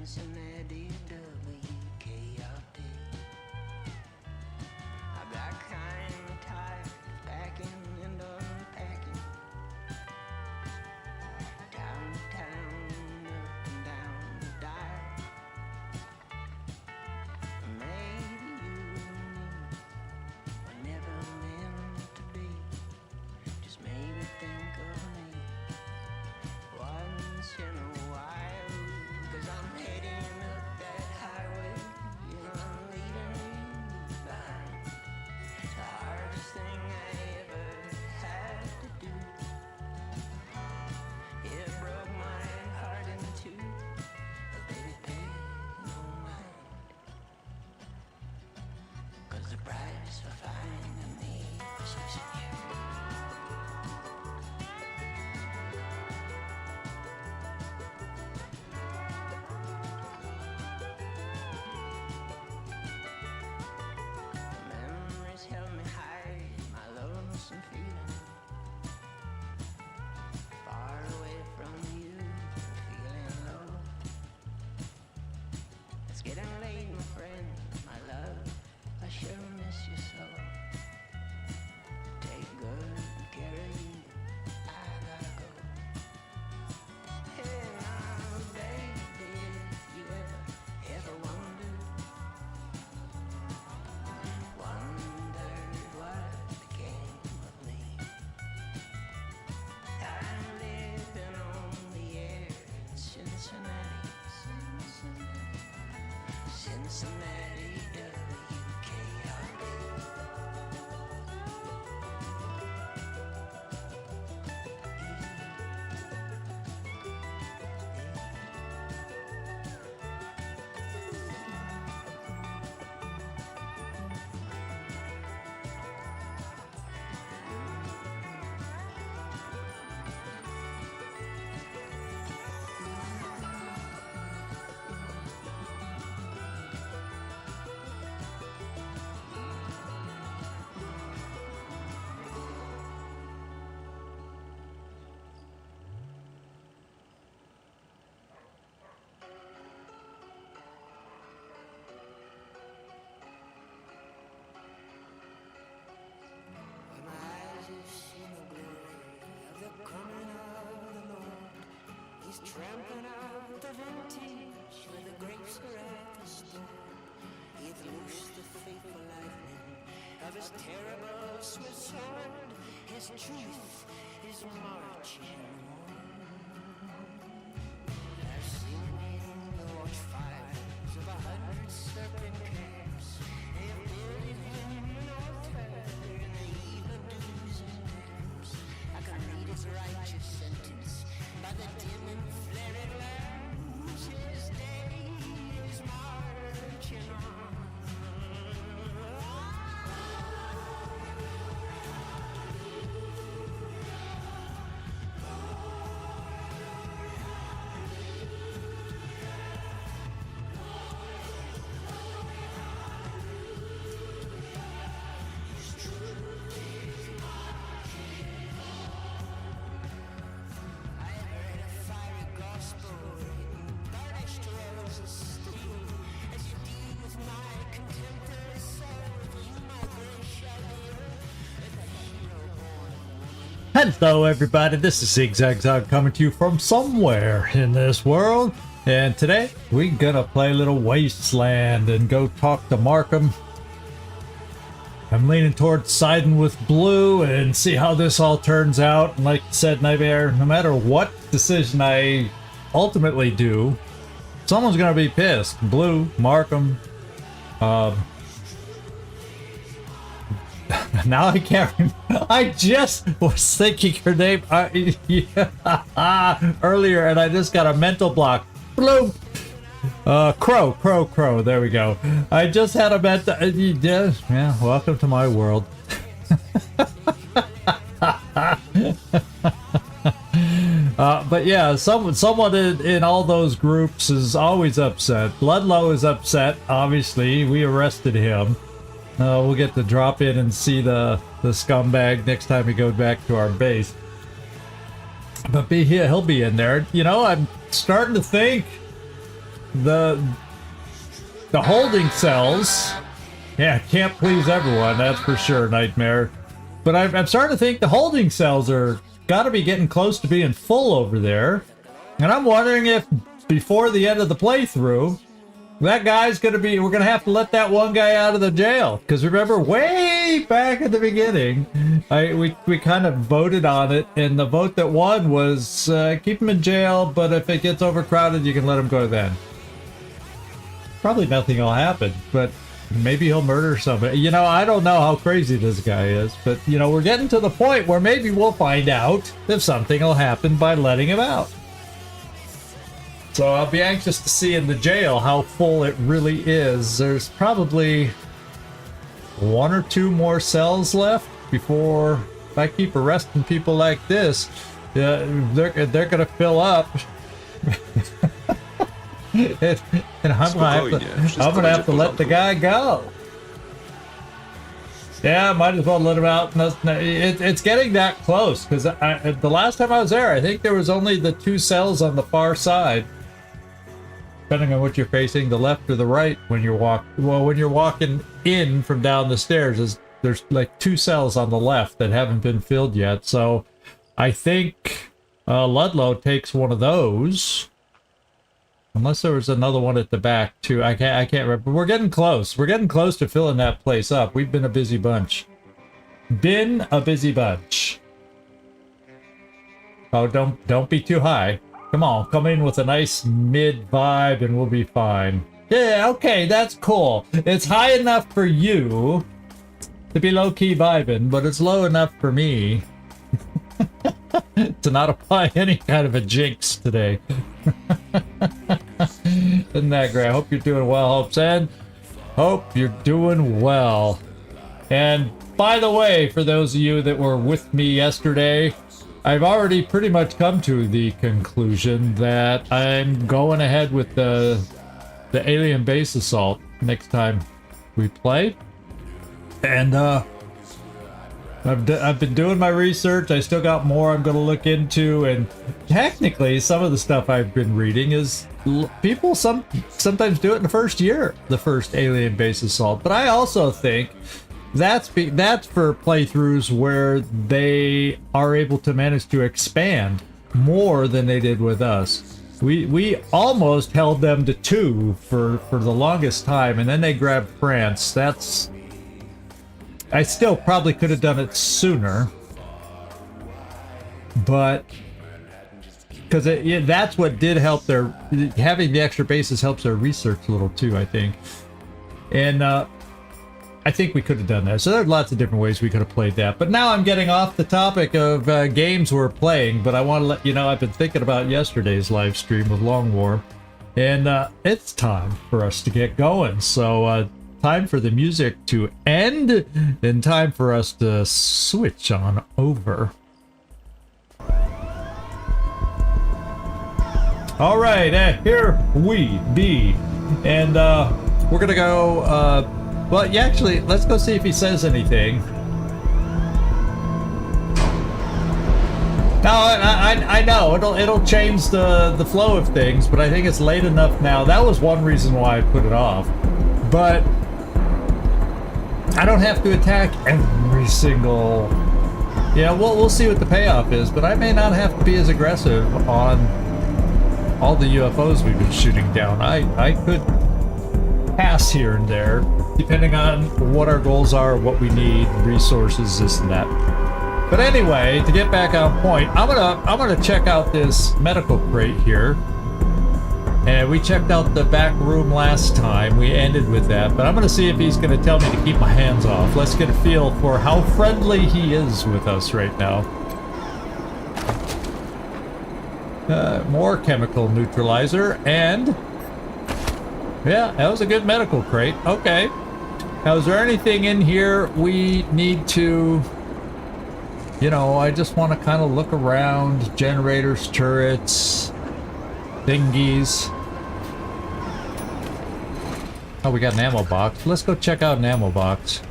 Cincinnati, WKRT. A black kind tire, packing and unpacking. Town to town, up and down the dial. Maybe you and me were never meant to be. Just maybe think of me once in a while. 'Cause I'm heading up that highway and I'm leaving you behind. The hardest thing I ever had to do. It broke my heart in two, but baby, pay no mind. 'Cause the price for finding me was losing you. Memories help me hide my lonesome feeling. Far away from you, feeling low. It's getting late, my friend, my love. I sure miss you so. Take good care of you. I gotta go. Hey now, baby, you ever wondered what became of me? I'm living on the air in Cincinnati, WKRP. When my eyes have seen the glory of the coming of the Lord, He's trampling out the vintage where the grapes are at the store. He'th loosed the fateful lightning of His terrible swift sword. His truth is marching on. I've seen the watchfires of 100 serpent camps. They have builded Him an altar in the even dews and damps. I can read His righteous sentence by the dim and flaring lamps. His day is marching on. Hello everybody, this is Zigzag coming to you from somewhere in this world, and today we're gonna play a little Wasteland and go talk to Markham. I'm leaning towards siding with blue and see how this all turns out. And like I said, Nightmare, no matter what decision I ultimately do, someone's gonna be pissed. Blue, Markham, now I can't remember. I just was thinking her name earlier and I just got a mental block. Bloop. Crow. There we go. I just had a mental. Yeah, welcome to my world. But yeah, someone in all those groups is always upset. Ludlow is upset, obviously. We arrested him. We'll get to drop in and see the scumbag next time we go back to our base. But he'll be in there. You know, I'm starting to think the holding cells, yeah, can't please everyone, that's for sure, Nightmare. But I'm starting to think the holding cells are got to be getting close to being full over there. And I'm wondering if before the end of the playthrough, that guy's going to be, we're going to have to let that one guy out of the jail. Because remember, way back at the beginning, we kind of voted on it. And the vote that won was keep him in jail, but if it gets overcrowded, you can let him go then. Probably nothing will happen, but maybe he'll murder somebody. You know, I don't know how crazy this guy is, but, you know, we're getting to the point where maybe we'll find out if something will happen by letting him out. So I'll be anxious to see in the jail how full it really is. There's probably 1 or 2 more cells left before, if I keep arresting people like this, they're gonna fill up. and I'm gonna have to let the guy go. Yeah, might as well let him out. It's getting that close, because the last time I was there, I think there was only the 2 cells on the far side. Depending on what you're facing, the left or the right, when you're walking in from down the stairs, there's like 2 cells on the left that haven't been filled yet. So I think Ludlow takes one of those. Unless there was another one at the back too. I can't remember. We're getting close. We're getting close to filling that place up. We've been a busy bunch. Been a busy bunch. Oh, don't be too high. Come on, come in with a nice mid vibe and we'll be fine. Yeah, okay, that's cool. It's high enough for you to be low-key vibing, but it's low enough for me to not apply any kind of a jinx today. Isn't that great? I hope you're doing well, Hopes, and hope you're doing well. And by the way, for those of you that were with me yesterday, I've already pretty much come to the conclusion that I'm going ahead with the alien base assault next time we play. And I've been doing my research. I still got more I'm going to look into, and technically some of the stuff I've been reading is people sometimes do it in the first year, the first alien base assault. But I also think that's for playthroughs where they are able to manage to expand more than they did with us. We almost held them to 2 for the longest time, and then they grabbed France. I still probably could have done it sooner, but because that's what did help having the extra bases helps their research a little too, I think. And I think we could have done that. So there's lots of different ways we could have played that. But now I'm getting off the topic of games we're playing, but I want to let you know I've been thinking about yesterday's live stream with Long War, and it's time for us to get going. So time for the music to end, and time for us to switch on over. All right, here we be, and we're gonna go. Well, yeah, actually, let's go see if he says anything. No, I know it'll change the flow of things, but I think it's late enough now. That was one reason why I put it off. But I don't have to attack every single. Yeah, we'll see what the payoff is, but I may not have to be as aggressive on all the UFOs we've been shooting down. I could pass here and there, depending on what our goals are, what we need, resources, this and that. But anyway, to get back on point, I'm gonna check out this medical crate here. And we checked out the back room last time. We ended with that, but I'm gonna see if he's gonna tell me to keep my hands off. Let's get a feel for how friendly he is with us right now. More chemical neutralizer, and yeah, that was a good medical crate. Okay. Now, is there anything in here we need to, I just want to kind of look around. Generators, turrets, thingies. Oh, we got an ammo box. Let's go check out an ammo box.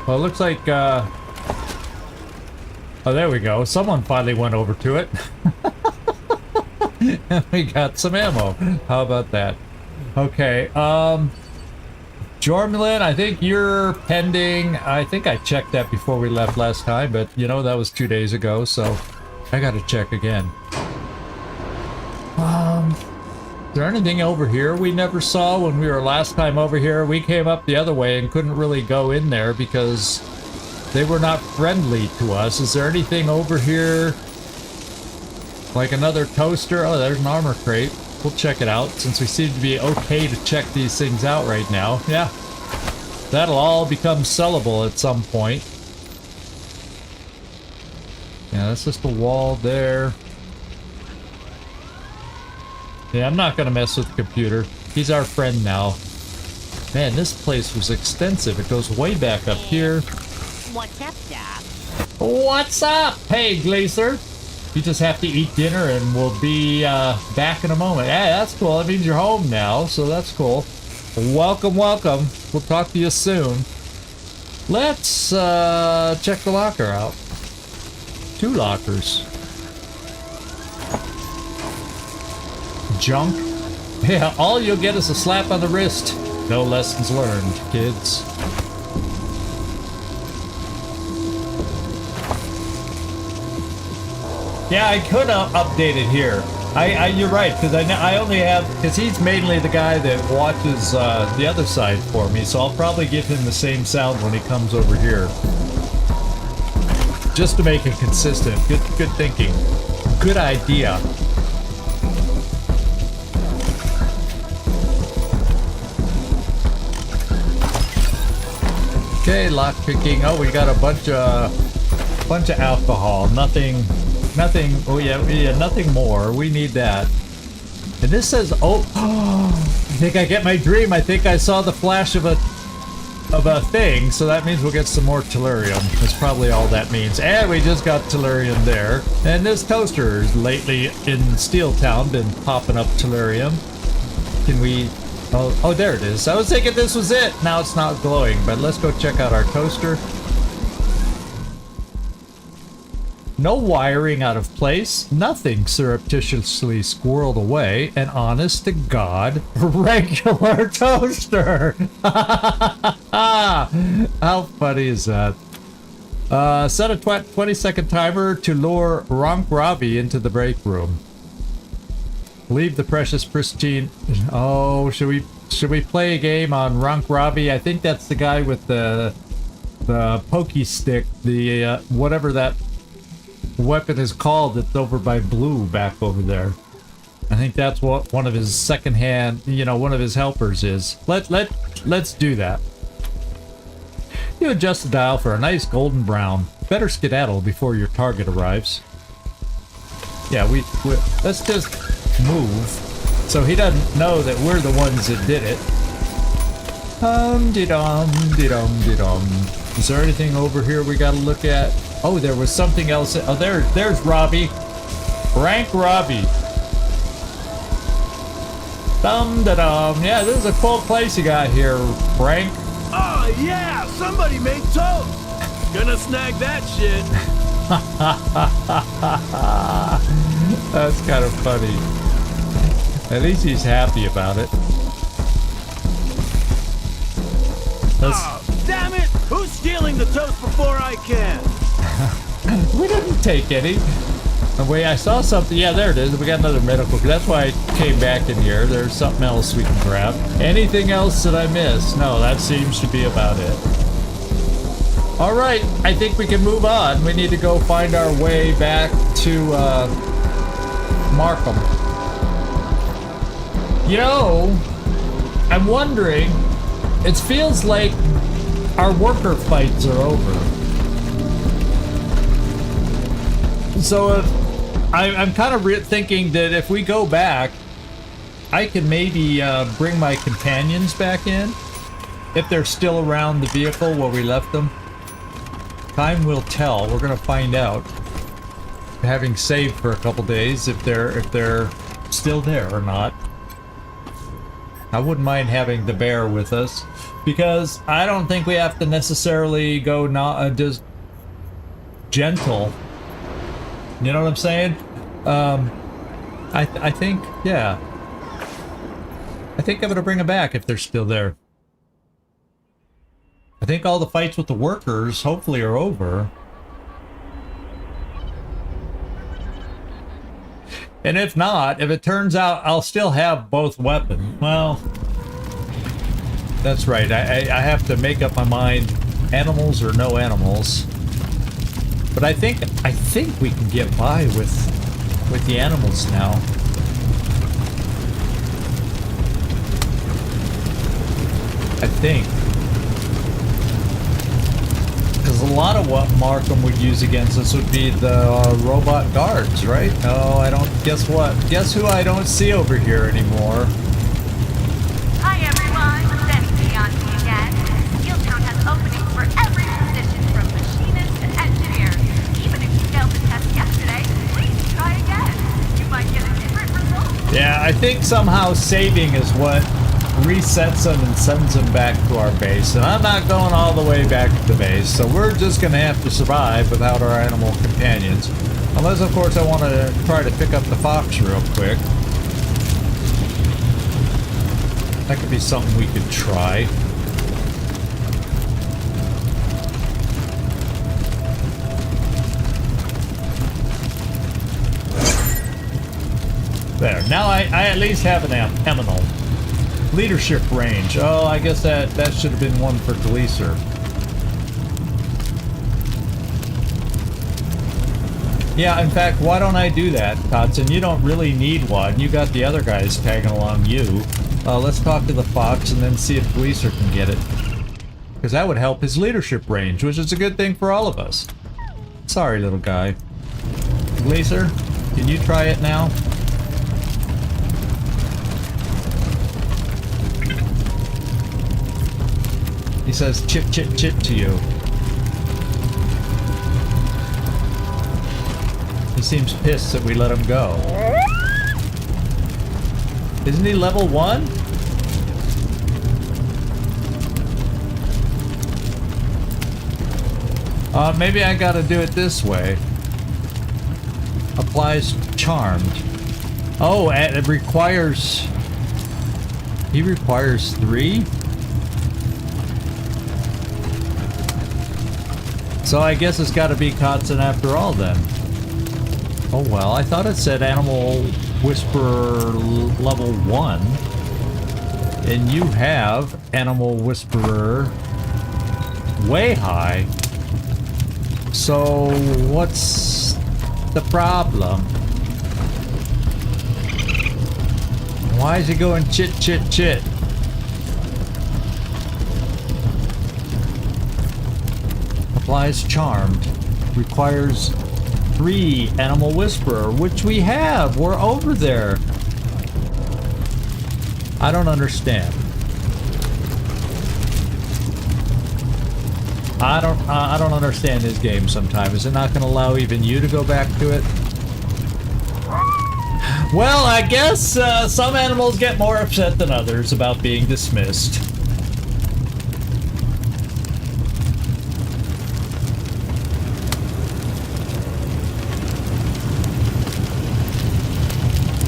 Well, it looks like, Oh, there we go. Someone finally went over to it. We got some ammo. How about that? Okay, Jormulin, I think you're pending. I think I checked that before we left last time, but you know, that was 2 days ago, so I gotta check again. Is there anything over here we never saw when we were last time over here? We came up the other way and couldn't really go in there because they were not friendly to us. Is there anything over here? Like another toaster? Oh, there's an armor crate. We'll check it out since we seem to be okay to check these things out right now. Yeah. That'll all become sellable at some point. Yeah, that's just a wall there. Yeah, I'm not gonna mess with the computer. He's our friend now. Man, this place was extensive. It goes way back up here. What's up, Doc? What's up? Hey, Glacier. You just have to eat dinner and we'll be back in a moment. Hey, that's cool. That means you're home now, so that's cool. Welcome, welcome. We'll talk to you soon. Let's check the locker out. 2 lockers. Junk. Yeah, all you'll get is a slap on the wrist. No lessons learned, kids. Yeah, I could update it here. You're right, because I only have, because he's mainly the guy that watches the other side for me, so I'll probably give him the same sound when he comes over here. Just to make it consistent. Good thinking. Good idea. Okay, lock picking. Oh, we got a bunch of alcohol. Nothing. Oh yeah, nothing more. We need that. And this says, oh, I think I get my dream. I think I saw the flash of a thing. So that means we'll get some more tellurium. That's probably all that means. And we just got tellurium there. And this toaster lately in Steel Town been popping up tellurium. Can we? Oh, there it is. I was thinking this was it. Now it's not glowing, but let's go check out our toaster. No wiring out of place, nothing surreptitiously squirreled away, and honest to God, regular toaster! How funny is that? Set a 20-second timer to lure Ronk Ravi into the break room. Leave the precious pristine... Oh, should we play a game on Ronk Ravi? I think that's the guy with the pokey stick, the whatever that weapon is called that's over by Blue back over there. I think that's what one of his secondhand, one of his helpers is. Let's do that. You adjust the dial for a nice golden brown. Better skedaddle before your target arrives. Yeah, we let's just move so he doesn't know that we're the ones that did it. De-dum. Is there anything over here we gotta look at? Oh, there was something else. Oh, there's Robbie. Rank Robbie. Dum-da-dum. Yeah, this is a cool place you got here, Rank. Oh, yeah, somebody made toast. Gonna snag that shit. That's kind of funny. At least he's happy about it. Oh, damn it! Who's stealing the toast before I can? We didn't take any. Wait, I saw something. Yeah, there it is. We got another medical. That's why I came back in here. There's something else we can grab. Anything else that I missed? No, that seems to be about it. All right, I think we can move on. We need to go find our way back to Markham. I'm wondering, it feels like our worker fights are over. So I'm kind of thinking that if we go back, I can maybe bring my companions back in, if they're still around the vehicle where we left them. Time will tell. We're gonna find out. Having saved for a couple days, if they're still there or not. I wouldn't mind having the bear with us, because I don't think we have to necessarily go just gentle You know what I'm saying? I think, yeah. I think I'm gonna bring them back if they're still there. I think all the fights with the workers hopefully are over. And if not, if it turns out I'll still have both weapons, well, that's right. I have to make up my mind, animals or no animals. But I think we can get by with the animals now. I think. Because a lot of what Markham would use against us would be the robot guards, right? Oh, I don't... Guess what? Guess who I don't see over here anymore? Hi everyone, Denny Bianchi again. Steeltown has openings for every position from machinist to engineer. Even if you failed the test yesterday, please try again. You might get a different result. Yeah, I think somehow saving is what resets them and sends them back to our base. And I'm not going all the way back to the base, so we're just going to have to survive without our animal companions. Unless, of course, I want to try to pick up the fox real quick. That could be something we could try. There. Now I at least have an aminal. Leadership range. Oh, I guess that should have been one for Gleaser. Yeah, in fact, why don't I do that, Katzen? You don't really need one. You got the other guys tagging along you. Let's talk to the fox and then see if Gleaser can get it. Because that would help his leadership range, which is a good thing for all of us. Sorry, little guy. Gleaser, can you try it now? He says chip, chip, chip to you. He seems pissed that we let him go. Isn't he level 1? Maybe I gotta do it this way. Applies charmed. Oh, and it requires... He requires 3? So I guess it's got to be Katzen after all then. Oh well, I thought it said Animal Whisperer level 1. And you have Animal Whisperer way high. So what's the problem? Why is he going chit chit chit? Applies charmed. Requires 3 Animal Whisperer, which we have. We're over there. I don't understand. I don't understand this game sometimes. Is it not going to allow even you to go back to it? Well, I guess some animals get more upset than others about being dismissed.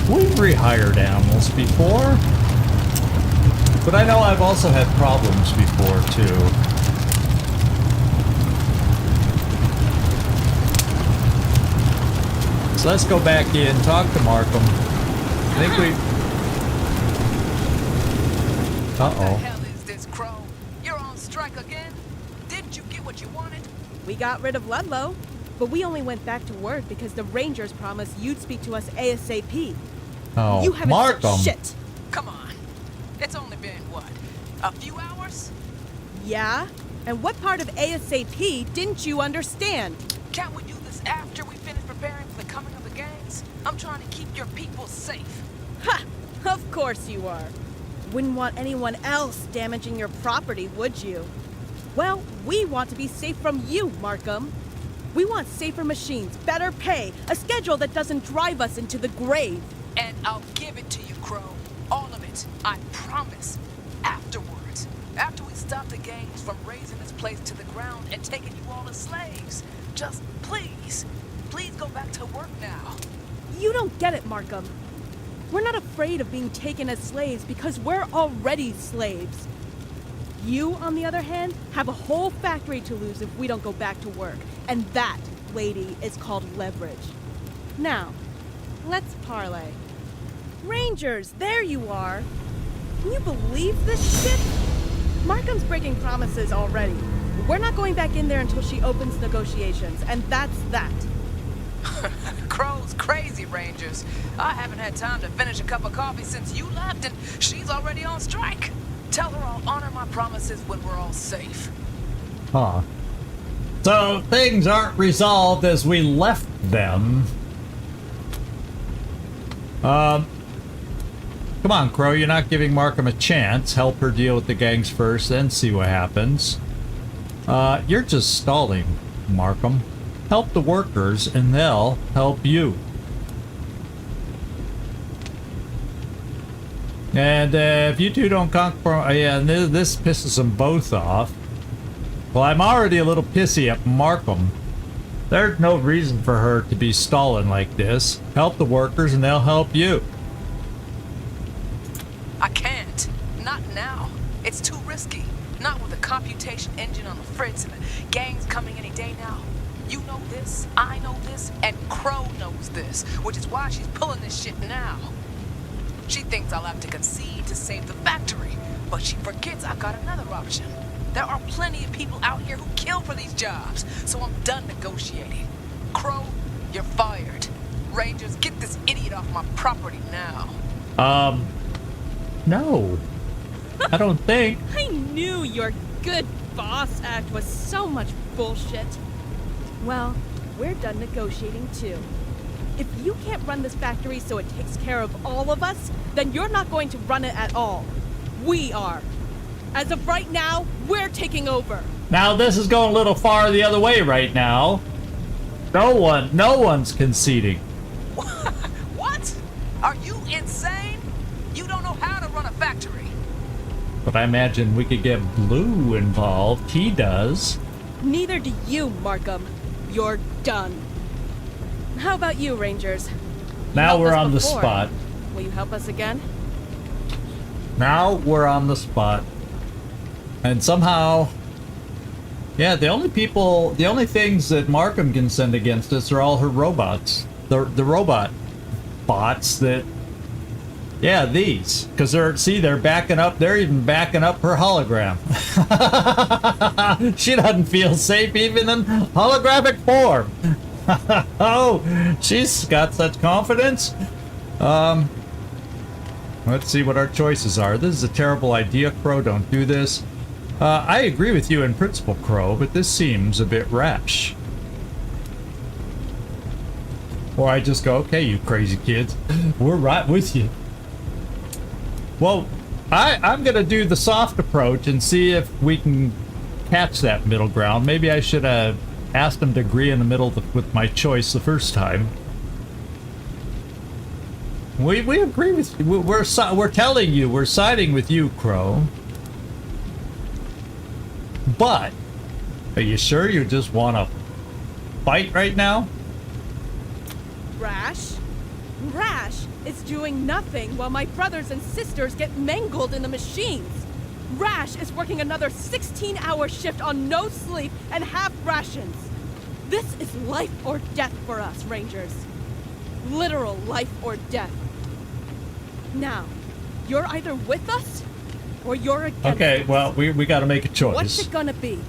We've rehired animals before, but I know I've also had problems before too. So let's go back in, talk to Markham. I think we... Uh-oh. What the hell is this, Crow? You're on strike again? Didn't you get what you wanted? We got rid of Ludlow, but we only went back to work because the Rangers promised you'd speak to us ASAP. Oh, You haven't Markham. said shit. Come on. It's only been, what, a few hours? Yeah? And what part of ASAP didn't you understand? Can't we do this after we finish preparing for the coming of the gangs? I'm trying to keep your people safe. Ha! Of course you are. Wouldn't want anyone else damaging your property, would you? Well, we want to be safe from you, Markham. We want safer machines, better pay, a schedule that doesn't drive us into the grave. And I'll give it to you, Crow. All of it. I promise. Afterwards. After we stop the gangs from raising this place to the ground and taking you all as slaves. Just please, Please go back to work now. You don't get it, Markham. We're not afraid of being taken as slaves because we're already slaves. You, on the other hand, have a whole factory to lose if we don't go back to work. And that, lady, is called leverage. Now, let's parlay. Rangers, there you are. Can you believe this shit? Markham's breaking promises already. We're not going back in there until she opens negotiations, and that's that. Crow's crazy, Rangers. I haven't had time to finish a cup of coffee since you left, and she's already on strike. Tell her I'll honor my promises when we're all safe. Huh. So things aren't resolved as we left them. Come on, Crow, you're not giving Markham a chance. Help her deal with the gangs first, then see what happens. You're just stalling, Markham. Help the workers, and they'll help you. And if you two don't conquer... yeah, this pisses them both off. Well, I'm already a little pissy at Markham. There's no reason for her to be stalling like this. Help the workers, and they'll help you. I can't. Not now. It's too risky. Not with the computation engine on the fritz and the gangs coming any day now. You know this, I know this, and Crow knows this, which is why she's pulling this shit now. She thinks I'll have to concede to save the factory, but she forgets I've got another option. There are plenty of people out here who kill for these jobs, so I'm done negotiating. Crow, you're fired. Rangers, get this idiot off my property now. No. I don't think. I knew your good boss act was so much bullshit. Well, we're done negotiating too. If you can't run this factory so it takes care of all of us, then you're not going to run it at all. We are. As of right now, we're taking over. Now this is going a little far the other way right now. No one's conceding. What? Are you insane? You don't know how to run a factory. But I imagine we could get Blue involved. He does. Neither do you, Markham. You're done. How about you, Rangers? Now we're on the before. spot. Will you help us again? Now we're on the spot. And somehow, yeah, the only things that Markham can send against us are all her robots. The robot bots that, yeah, these. Because they're backing up, they're even backing up her hologram. She doesn't feel safe even in holographic form. Oh, she's got such confidence. Let's see what our choices are. This is a terrible idea, Crow. Don't do this. I agree with you in principle, Crow, but this seems a bit rash. Or I just go, okay, you crazy kids. We're right with you. Well, I'm going to do the soft approach and see if we can catch that middle ground. Maybe I should have asked them to agree in the middle with my choice the first time. We agree with you. We're telling you, we're siding with you, Crow. But, are you sure you just want to fight right now? Rash? Rash is doing nothing while my brothers and sisters get mangled in the machines. Rash is working another 16-hour shift on no sleep and half rations. This is life or death for us, Rangers. Literal life or death. Now, you're either with us or you're against us. Okay, well, we got to make a choice. What's it gonna be?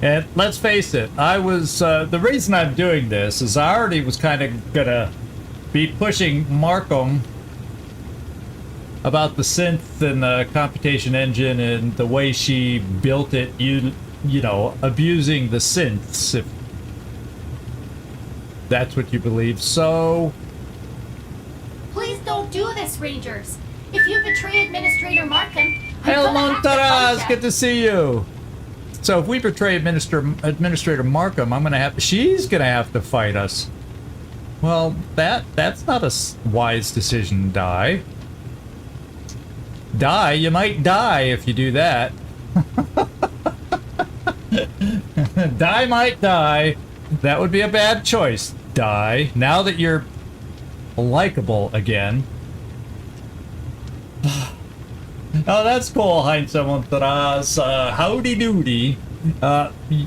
And let's face it, I was, the reason I'm doing this is I already was kind of gonna be pushing Markham about the synth and the computation engine and the way she built it, you know, abusing the synths, if that's what you believe. So, please don't do this, Rangers. If you betray Administrator Markham, El Montaraz, good to see you. So if we betray Administrator Markham, she's gonna have to fight us. Well, that's not a wise decision, Die. Die, you might die if you do that. Die might die. That would be a bad choice, Die. Now that you're likable again. Oh, that's cool, Heinz Montras. Howdy doody.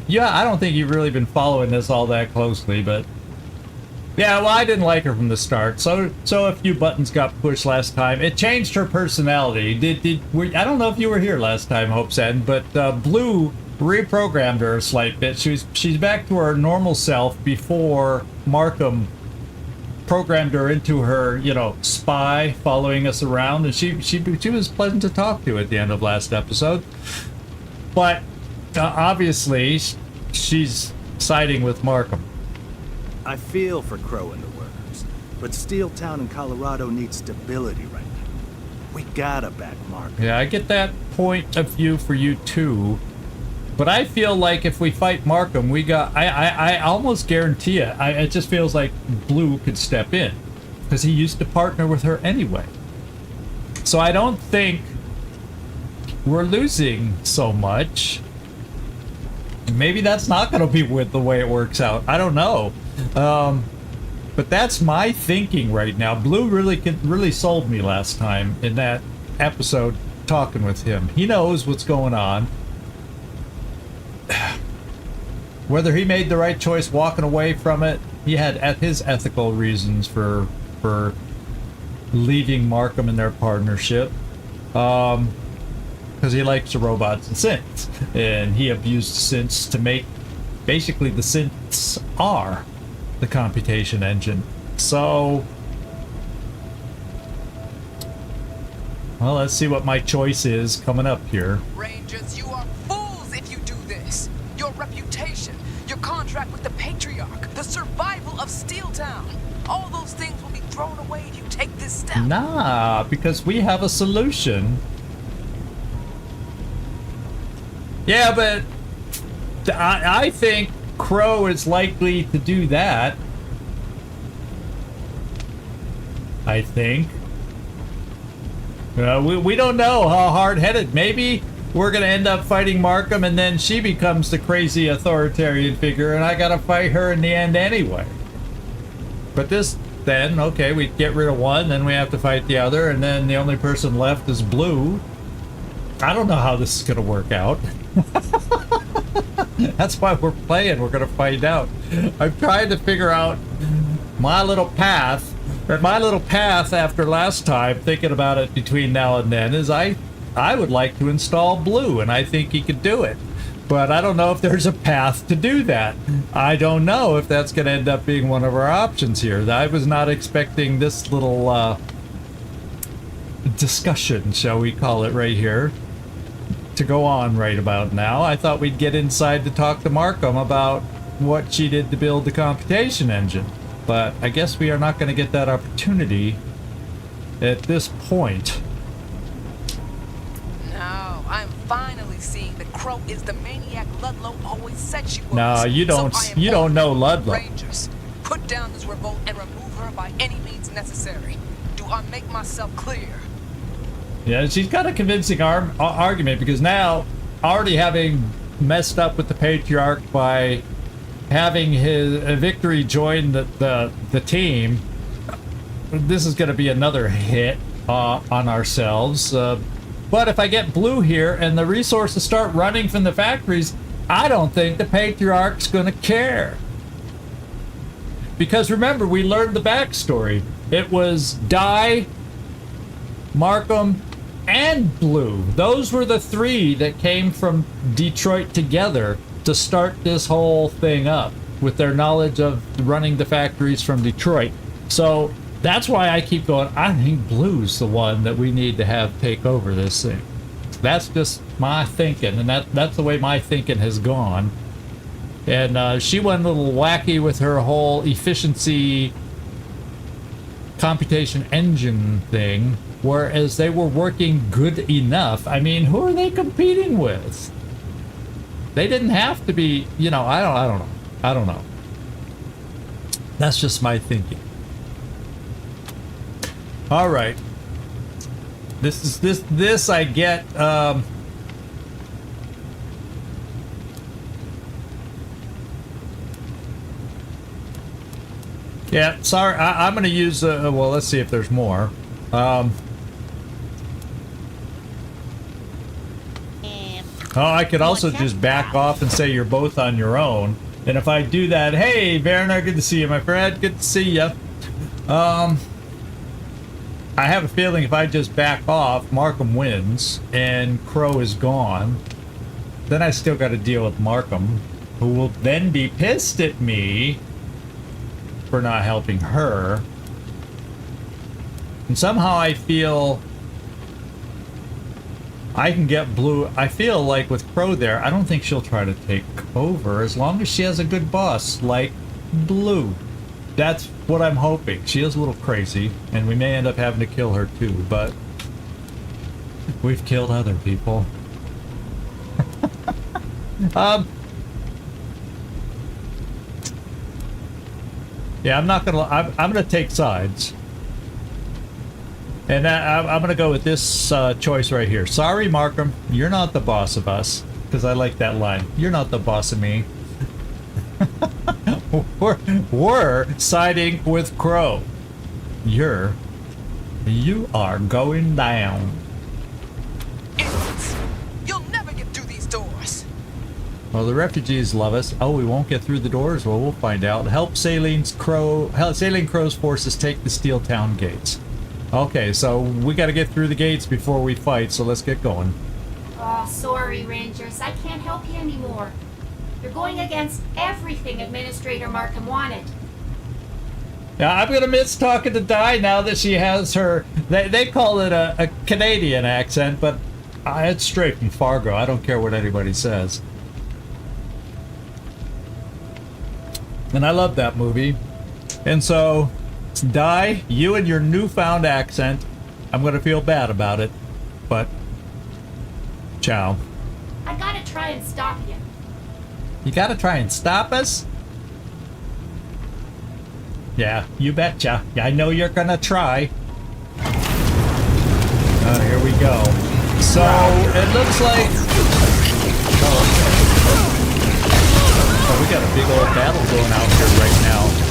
Yeah, I don't think you've really been following this all that closely, but yeah, well, I didn't like her from the start. So a few buttons got pushed last time. It changed her personality. I don't know if you were here last time, Hope's End, but Blue reprogrammed her a slight bit. She's back to her normal self before Markham programmed her into her, you know, spy following us around, and she was pleasant to talk to at the end of last episode. But obviously, she's siding with Markham. I feel for Crow and the workers, but Steel Town in Colorado needs stability right now. We gotta back Markham. Yeah, I get that point of view for you too. But I feel like if we fight Markham, I almost guarantee it. It just feels like Blue could step in, because he used to partner with her anyway. So I don't think we're losing so much. Maybe that's not going to be with the way it works out. I don't know. But that's my thinking right now. Blue really sold me last time in that episode talking with him. He knows what's going on. Whether he made the right choice walking away from it, he had his ethical reasons for leaving Markham in their partnership. Because he likes the robots and synths, and he abused synths to make basically the synths are the computation engine. So, well, let's see what my choice is coming up here. Rangers, you are fools if you do this. Your reputation, your contract with the Patriarch, the survival of Steel Town, all those things will be thrown away if you take this step. Nah, because we have a solution. Yeah, but I think Crow is likely to do that. I think. We don't know how hard-headed. Maybe we're going to end up fighting Markham, and then she becomes the crazy authoritarian figure, and I got to fight her in the end anyway. But then, okay, we get rid of one, then we have to fight the other, and then the only person left is Blue. I don't know how this is going to work out. That's why we're playing. We're going to find out. I'm trying to figure out my little path. And my little path after last time, thinking about it between now and then, is I would like to install Blue, and I think he could do it. But I don't know if there's a path to do that. I don't know if that's going to end up being one of our options here. I was not expecting this little discussion, shall we call it, right here, to go on right about now. I thought we'd get inside to talk to Markham about what she did to build the computation engine. But I guess we are not going to get that opportunity at this point. No, I'm finally seeing that Crow is the maniac Ludlow always said she was. No, you don't. So you don't know Ludlow. Rangers, put down this revolt and remove her by any means necessary. Do I make myself clear? Yeah, she's got a convincing argument, because now, already having messed up with the Patriarch by having his Victory join the team, this is going to be another hit on ourselves. But if I get Blue here and the resources start running from the factories, I don't think the Patriarch's going to care. Because remember, we learned the backstory. It was Die, Markham, and Blue. Those were the three that came from Detroit together to start this whole thing up with their knowledge of running the factories from Detroit. So that's why I keep going, I think Blue's the one that we need to have take over this thing. That's just my thinking, and that's the way my thinking has gone. And she went a little wacky with her whole efficiency computation engine thing, whereas they were working good enough. I mean, who are they competing with? They didn't have to be, you know, I don't know. That's just my thinking. All right. This I get, Yeah, sorry, I'm gonna use, well, let's see if there's more. Oh, I could also just back off and say you're both on your own. And if I do that, hey, Werner, good to see you, my friend. Good to see you. I have a feeling if I just back off, Markham wins and Crow is gone. Then I still got to deal with Markham, who will then be pissed at me for not helping her. And somehow I feel I can get Blue. I feel like with Crow there, I don't think she'll try to take over as long as she has a good boss like Blue. That's what I'm hoping. She is a little crazy, and we may end up having to kill her too, but we've killed other people. Yeah, I'm not gonna. I'm gonna take sides. And I'm going to go with this choice right here. Sorry, Markham, you're not the boss of us. Because I like that line. You're not the boss of me. we're siding with Crow. You are going down. Idiots! You'll never get through these doors. Well, the refugees love us. Oh, we won't get through the doors? Well, we'll find out. Help Saline Crow's forces take the Steel Town gates. Okay, so we gotta get through the gates before we fight, so let's get going. Oh, sorry, Rangers. I can't help you anymore. You're going against everything Administrator Markham wanted. Yeah, I'm gonna miss talking to Di now that she has her... They call it a Canadian accent, but it's straight from Fargo. I don't care what anybody says. And I love that movie. And so... Di, you and your newfound accent, I'm gonna feel bad about it, but ciao. I gotta try and stop you. You gotta try and stop us? Yeah, you betcha. I know you're gonna try. Here we go. So, it looks like... Oh, we got a big old battle going out here right now.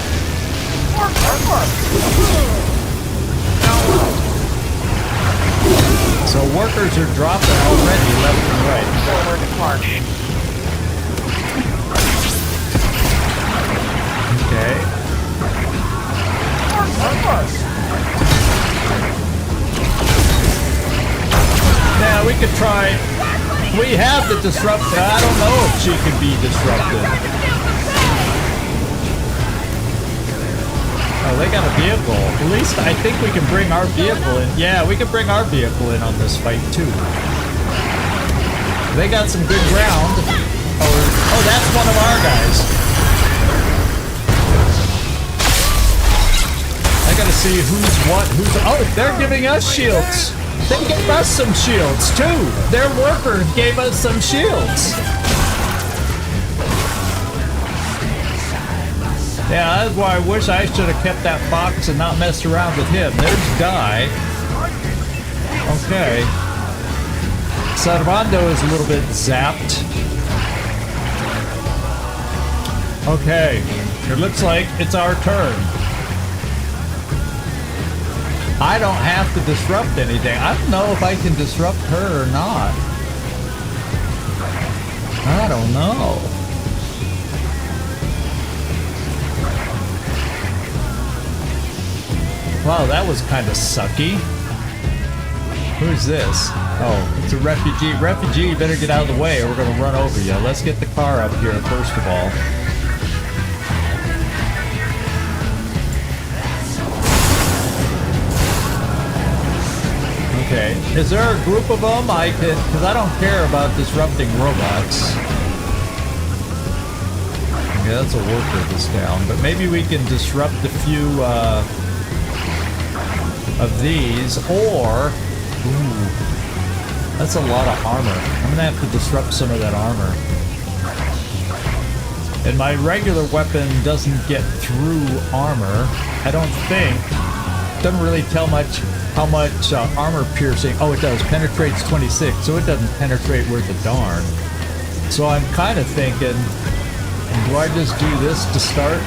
So workers are dropping already left and right. Forward march. Okay. Yeah, we could try. We have the Disruptor. I don't know if she can be disrupted. Oh, they got a vehicle. At least I think we can bring our vehicle in. Yeah, we can bring our vehicle in on this fight, too. They got some good ground. Oh, that's one of our guys. I gotta see who's what, Oh, they're giving us shields. They gave us some shields, too. Their worker gave us some shields. Yeah, that's why I wish I should have kept that box and not messed around with him. There's Guy. Okay. Servando is a little bit zapped. Okay. It looks like it's our turn. I don't have to disrupt anything. I don't know if I can disrupt her or not. I don't know. Wow, that was kind of sucky. Who's this? Oh, it's a refugee. Refugee, you better get out of the way or we're going to run over you. Let's get the car up here first of all. Okay, is there a group of them I could... Because I don't care about disrupting robots. Yeah, that's a worker this down. But maybe we can disrupt a few... of these, or... Ooh, that's a lot of armor. I'm gonna have to disrupt some of that armor. And my regular weapon doesn't get through armor. I don't think. Doesn't really tell much how much armor piercing. Oh, it does. Penetrates 26, so it doesn't penetrate worth a darn. So I'm kind of thinking, do I just do this to start?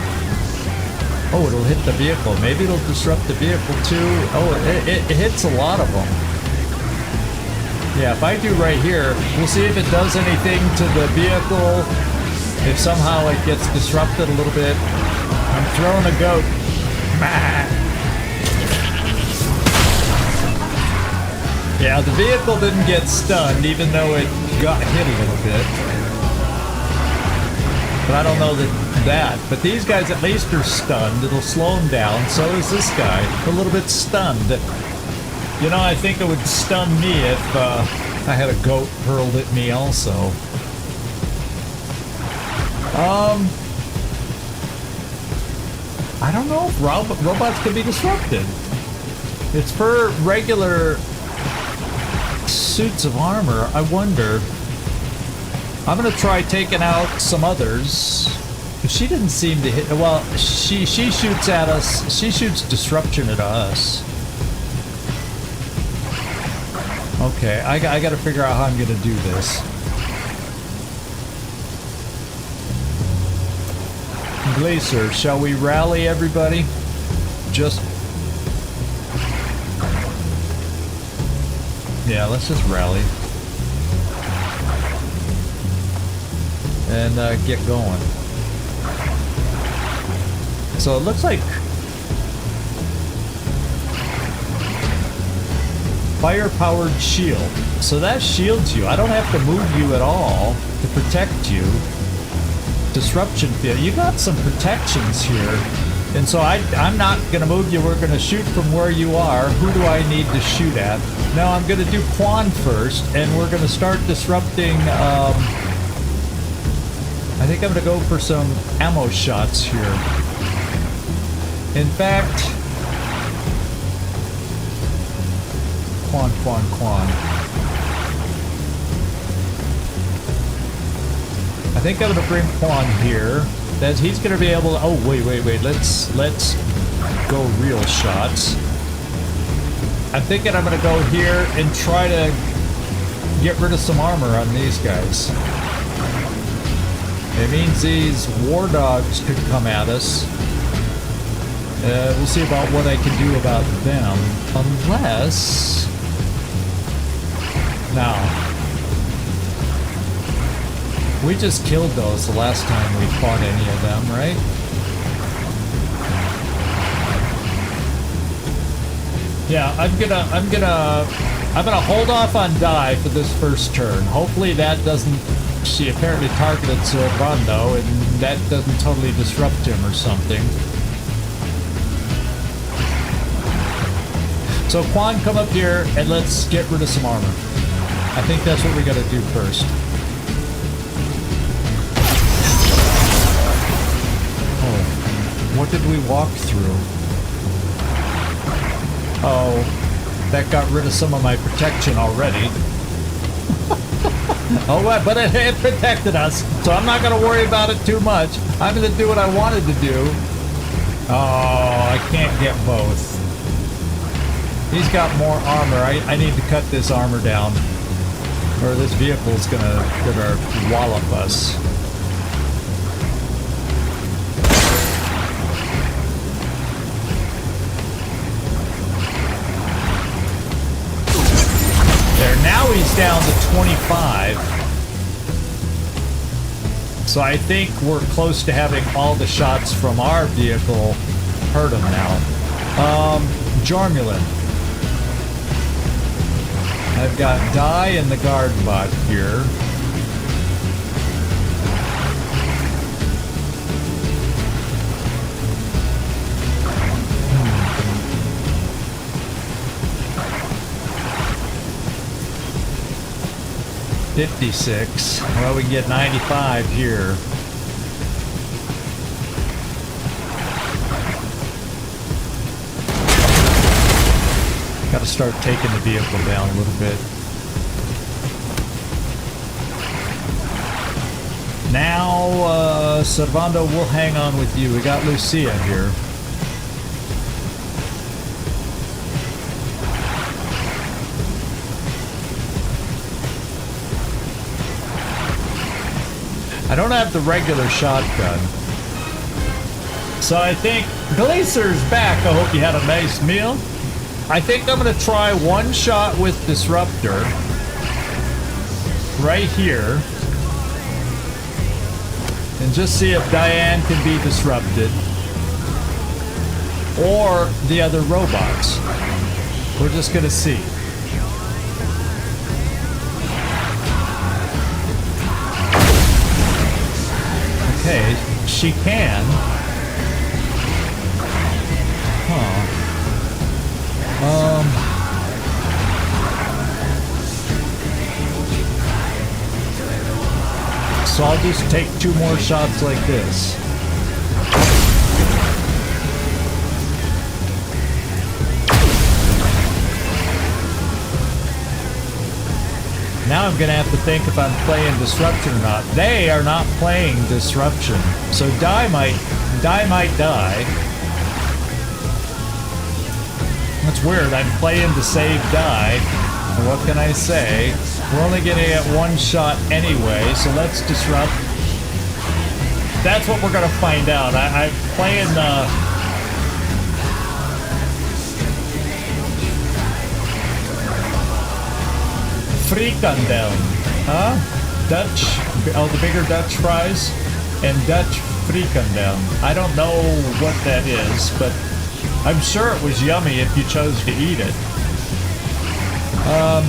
Oh, it'll hit the vehicle. Maybe it'll disrupt the vehicle too. Oh, it hits a lot of them. Yeah, if I do right here, we'll see if it does anything to the vehicle. If somehow it gets disrupted a little bit. I'm throwing a goat. Yeah, the vehicle didn't get stunned, even though it got hit a little bit. But I don't know that. But these guys at least are stunned. It'll slow them down. So is this guy. A little bit stunned. You know, I think it would stun me if I had a goat hurled at me also. I don't know if robots can be disrupted. It's for regular suits of armor. I wonder. I'm gonna try taking out some others. She didn't seem to hit. Well, she shoots at us. She shoots disruption at us. Okay, I gotta figure out how I'm gonna do this. Glacier, shall we rally everybody? Just... yeah, let's just rally. And get going. So it looks like... fire-powered shield. So that shields you. I don't have to move you at all to protect you. Disruption field. You got some protections here. And so I'm not going to move you. We're going to shoot from where you are. Who do I need to shoot at? Now I'm going to do Kwon first, and we're going to start disrupting... I think I'm going to go for some ammo shots here. In fact... Kwon. I think I'm gonna bring Kwon here. That he's gonna be able to. Oh wait. Let's go real shots. I'm thinking I'm gonna go here and try to get rid of some armor on these guys. It means these war dogs could come at us. We'll see about what I can do about them, unless. Now, we just killed those the last time we fought any of them, right? Yeah, I'm gonna hold off on die for this first turn. Hopefully that doesn't. She apparently targeted Servando, and that doesn't totally disrupt him or something. So Kwon, come up here and let's get rid of some armor. I think that's what we gotta do first. Oh, what did we walk through? Oh, that got rid of some of my protection already. Oh, but it protected us, so I'm not gonna worry about it too much. I'm gonna do what I wanted to do. Oh, I can't get both. He's got more armor. I need to cut this armor down. Or this vehicle's gonna wallop us. There, now he's down to 25. So I think we're close to having all the shots from our vehicle hurt him now. Jormulin. I've got Die and the guard bot here. $56. Well, we can get 95 here. Got to start taking the vehicle down a little bit. Now, Servando, we'll hang on with you. We got Lucia here. I don't have the regular shotgun. So I think Glaciers back. I hope you had a nice meal. I think I'm gonna try one shot with Disruptor right here and just see if Diane can be disrupted or the other robots. We're just gonna see. Okay, she can. Huh. So I'll just take 2 more shots like this. Now I'm gonna have to think if I'm playing Disruption or not. They are not playing Disruption, so Die might die. That's weird. I'm playing to save Die. What can I say? We're only gonna get 1 shot anyway, so let's disrupt. That's what we're gonna find out. I'm playing Frikandel, huh? Dutch, oh, the bigger Dutch fries, and Dutch frikandel. I don't know what that is, but I'm sure it was yummy if you chose to eat it. I'm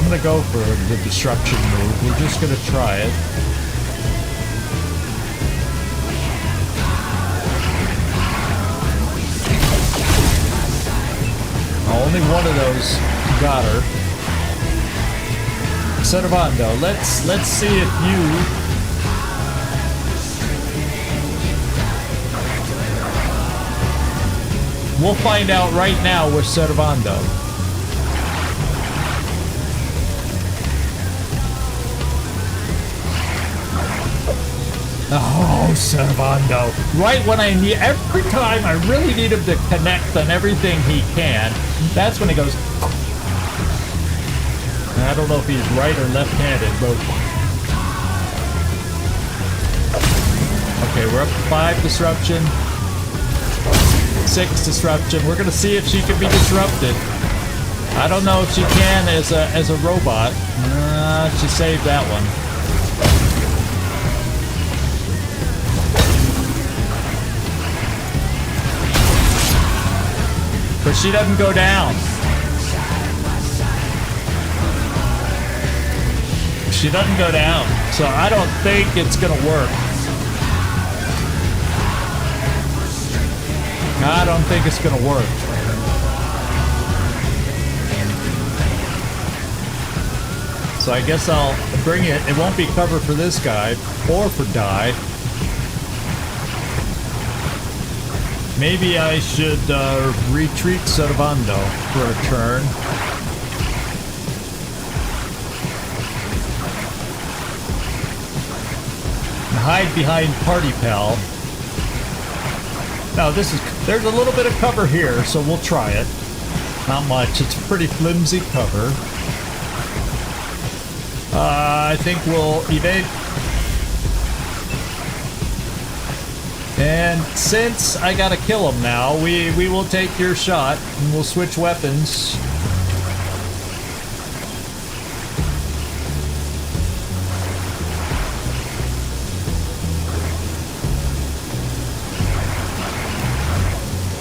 gonna go for the disruption move. We're just gonna try it. Only one of those got her. Servando, let's see if you we'll find out right now with Servando. Oh, Servando. Right when I need, every time I really need him to connect on everything he can, that's when he goes. I don't know if he's right or left-handed, but. Okay, we're up to 5 disruption. 6 disruption. We're gonna see if she can be disrupted. I don't know if she can as a robot. She saved that one. But she doesn't go down. She doesn't go down. So I don't think it's gonna work. I don't think it's gonna work. So I guess I'll bring it. It won't be cover for this guy or for Die. Maybe I should retreat Servando for a turn. And hide behind Party Pal. Now there's a little bit of cover here, so we'll try it. Not much, it's pretty flimsy cover. I think we'll evade. And since I gotta kill him now, we will take your shot and we'll switch weapons.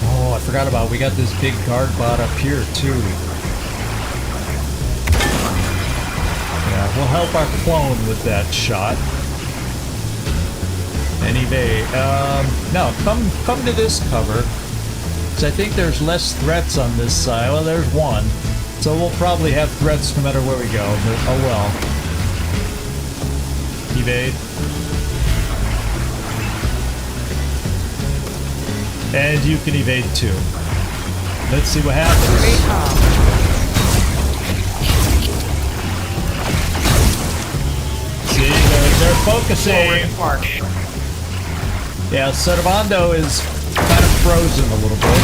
Oh, I forgot about, we got this big guard bot up here too. Yeah, we'll help our clone with that shot. And evade. No, come to this cover. So I think there's less threats on this side. Well, there's one. So we'll probably have threats no matter where we go, but oh well. Evade. And you can evade too. Let's see what happens. See, they're focusing. Yeah, Servando is kind of frozen a little bit.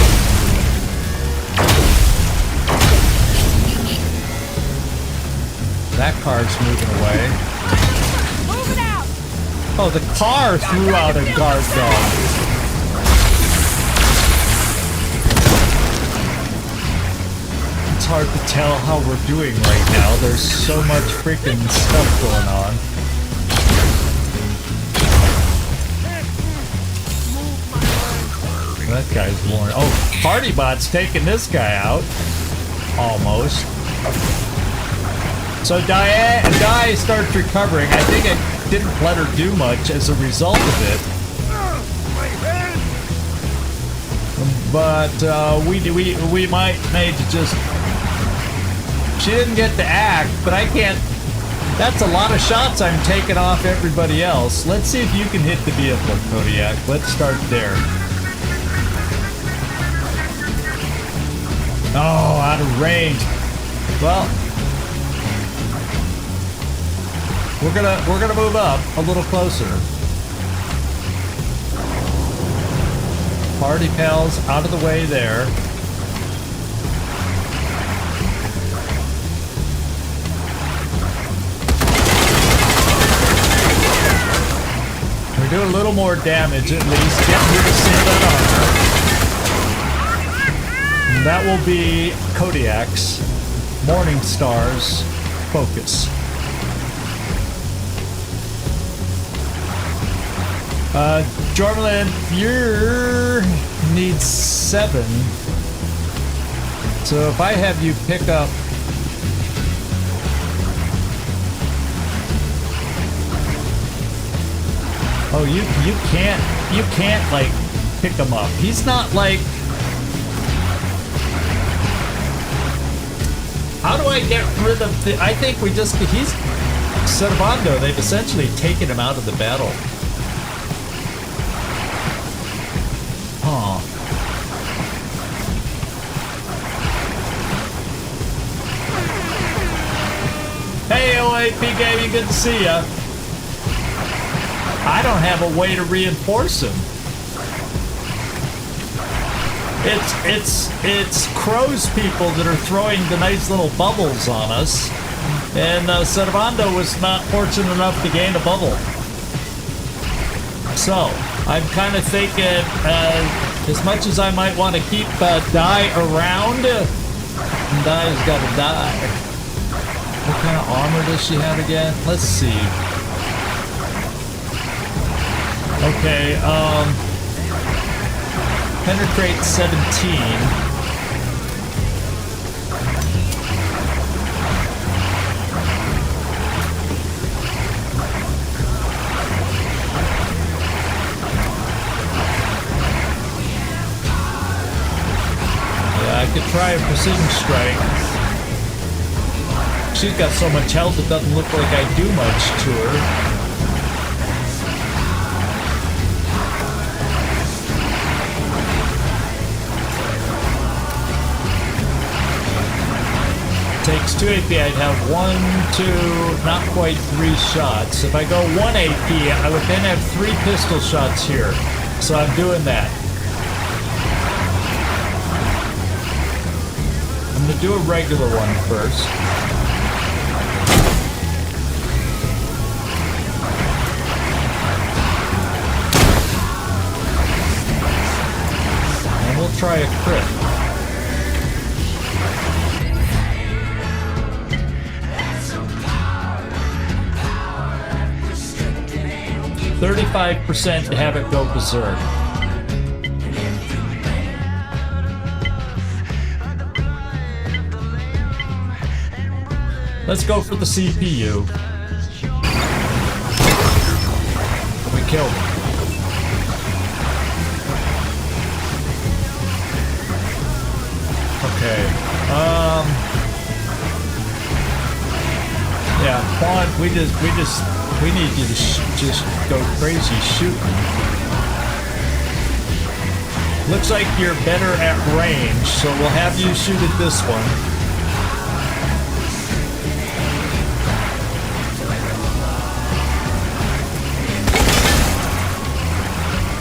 That car's moving away. Move it out! Oh, the car threw out a guard dog. it's hard to tell how we're doing right now. There's so much freaking stuff going on. That guy's worn. Oh, Partybot's taking this guy out. Almost. So Di starts recovering. I think it didn't let her do much as a result of it. But we might need to just... She didn't get to act, but I can't... That's a lot of shots I'm taking off everybody else. Let's see if you can hit the vehicle, Kodiak. Let's start there. Oh, out of range. Well, we're gonna move up a little closer. Party pals out of the way there. We're doing a little more damage at least. Getting rid of some of that armor. That will be Kodiak's Morningstar's focus. Jormulin, you need 7. So if I have you pick up... Oh, you can't like pick him up. He's not like... How do I get rid of the... I think we just... He's... Servando, they've essentially taken him out of the battle. Huh. Hey, OAP Gaming, good to see ya. I don't have a way to reinforce him. It's Crow's people that are throwing the nice little bubbles on us. And Servando was not fortunate enough to gain a bubble. So, I'm kind of thinking, as much as I might want to keep Di around, Di's got to die. What kind of armor does she have again? Let's see. Okay, penetrate 17. I could try a precision strike. She's got so much health it doesn't look like I do much to her. Takes 2 AP, I'd have 1, 2, not quite 3 shots. If I go 1 AP, I would then have 3 pistol shots here. So I'm doing that. I'm gonna do a regular one first. And we'll try a crit. 35% to have it go berserk. Let's go for the CPU. We killed him. Okay. Yeah, Kwon, we need you to just go crazy shooting. Looks like you're better at range, so we'll have you shoot at this one.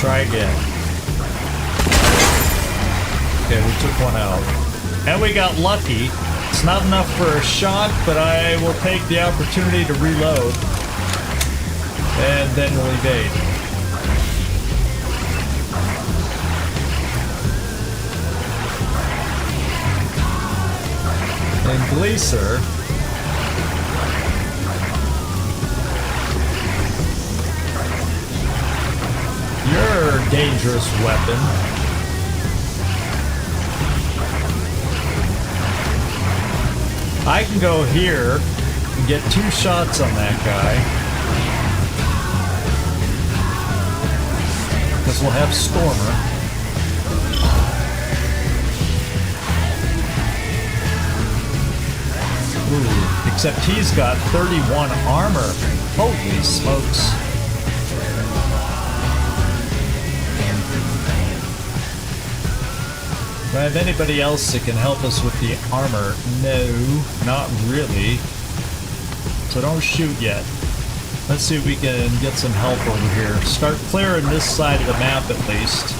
Try again. Okay, we took one out. And we got lucky. It's not enough for a shot, but I will take the opportunity to reload. And then we'll evade. And Gleaser. You're a dangerous weapon. I can go here and get 2 shots on that guy. Because we'll have Stormer. Ooh, except he's got 31 armor. Holy smokes. Do I have anybody else that can help us with the armor? No, not really. So don't shoot yet. Let's see if we can get some help over here. Start clearing this side of the map at least.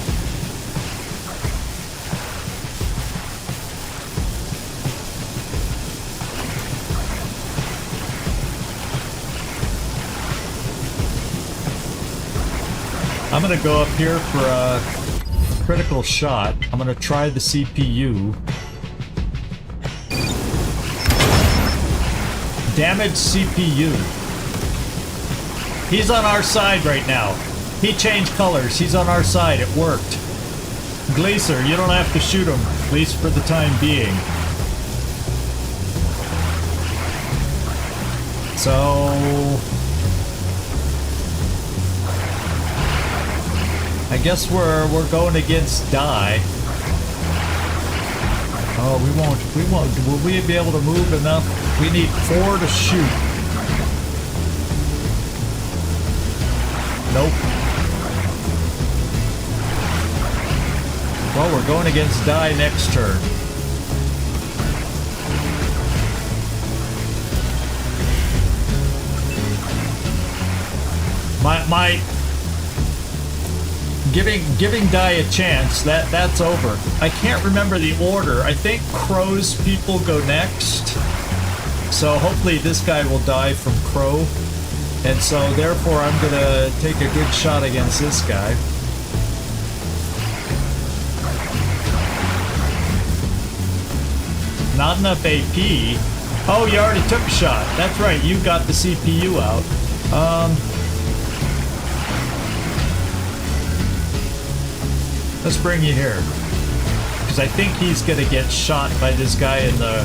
I'm gonna go up here for a critical shot. I'm gonna try the CPU. Damaged CPU. He's on our side right now. He changed colors. He's on our side. It worked. Glacier, you don't have to shoot him, at least for the time being. So I guess we're going against Die. Oh, we won't. Will we be able to move enough? We need 4 to shoot. Nope. Well, we're going against Die next turn. My giving Die a chance, that's over. I can't remember the order. I think Crow's people go next. So hopefully this guy will die from Crow. And so therefore I'm gonna take a good shot against this guy. Not enough AP. Oh, you already took a shot. That's right, you got the CPU out. Let's bring you here. Because I think he's gonna get shot by this guy in the,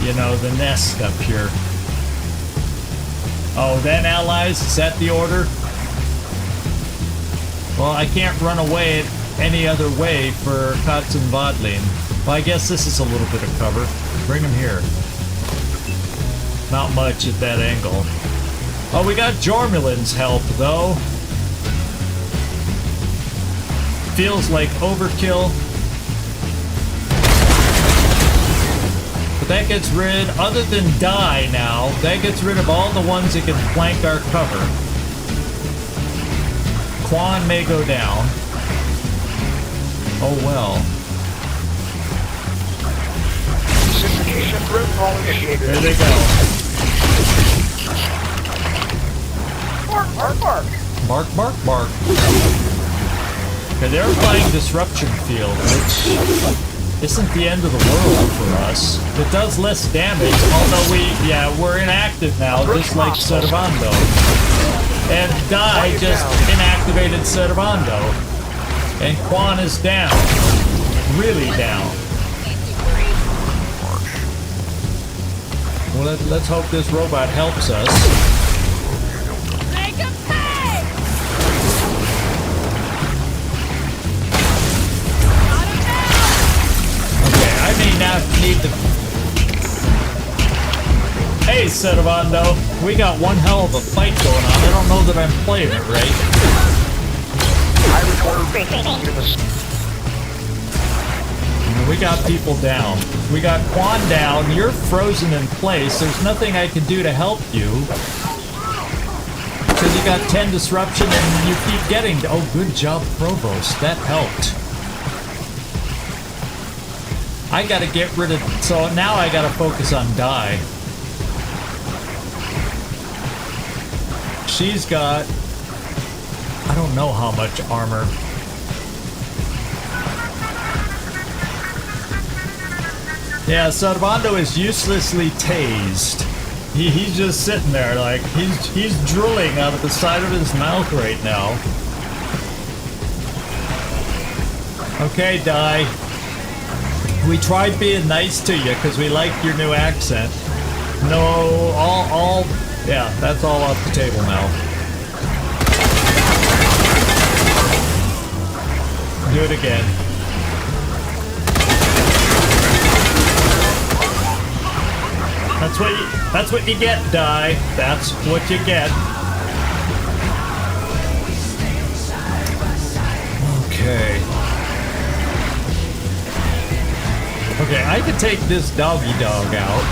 you know, the nest up here. Oh, then allies? Is that the order? Well, I can't run away any other way for Katzen Vodlin. Well, I guess this is a little bit of cover. Bring him here. Not much at that angle. Oh, we got Jormulin's help, though. Feels like overkill. But that gets rid, other than Die now, that gets rid of all the ones that can flank our cover. Kwon may go down. Oh well. There they go. Bark, bark, bark. Bark, bark, bark. Okay, they're playing Disruption Field, which isn't the end of the world for us. It does less damage, although we're inactive now, just like Servando. And Die just inactivated Servando. And Kwon is down. Really down. Well, let's hope this robot helps us. Make him pay! Okay, I may not need the... Hey, Servando, we got one hell of a fight going on. I don't know that I'm playing it right. We got people down. We got Kwon down. You're frozen in place. There's nothing I can do to help you. Because you got 10 disruption and you keep getting... Oh, good job, Provost. That helped. I gotta get rid of... So now I gotta focus on Die. She's got... I don't know how much armor. Yeah, Servando is uselessly tased. He's just sitting there like he's drooling out of the side of his mouth right now. Okay, Die. We tried being nice to you because we liked your new accent. No, yeah, that's all off the table now. Do it again. That's what you get, Die. That's what you get. Okay. Okay, I could take this doggy dog out.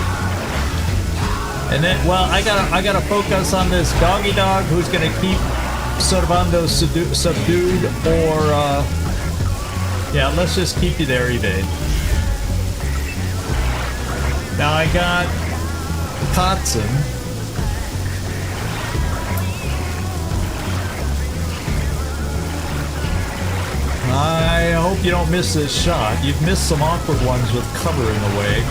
And then, well, I gotta focus on this doggy dog who's gonna keep Servando subdued, or yeah, let's just keep you there, Evade. Now I got Katzen. I hope you don't miss this shot. You've missed some awkward ones with cover in the way.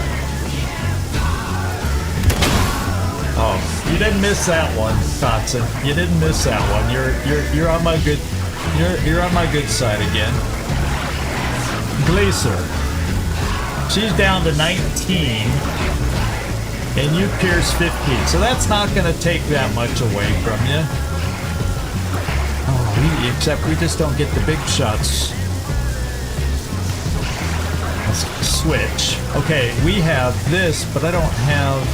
Oh, you didn't miss that one, Katzen. You didn't miss that one. You're on my good you're on my good side again. Glacier. She's down to 19. And you pierce 15. So that's not gonna take that much away from you. Oh, except we just don't get the big shots. Let's switch. Okay, we have this, but I don't have...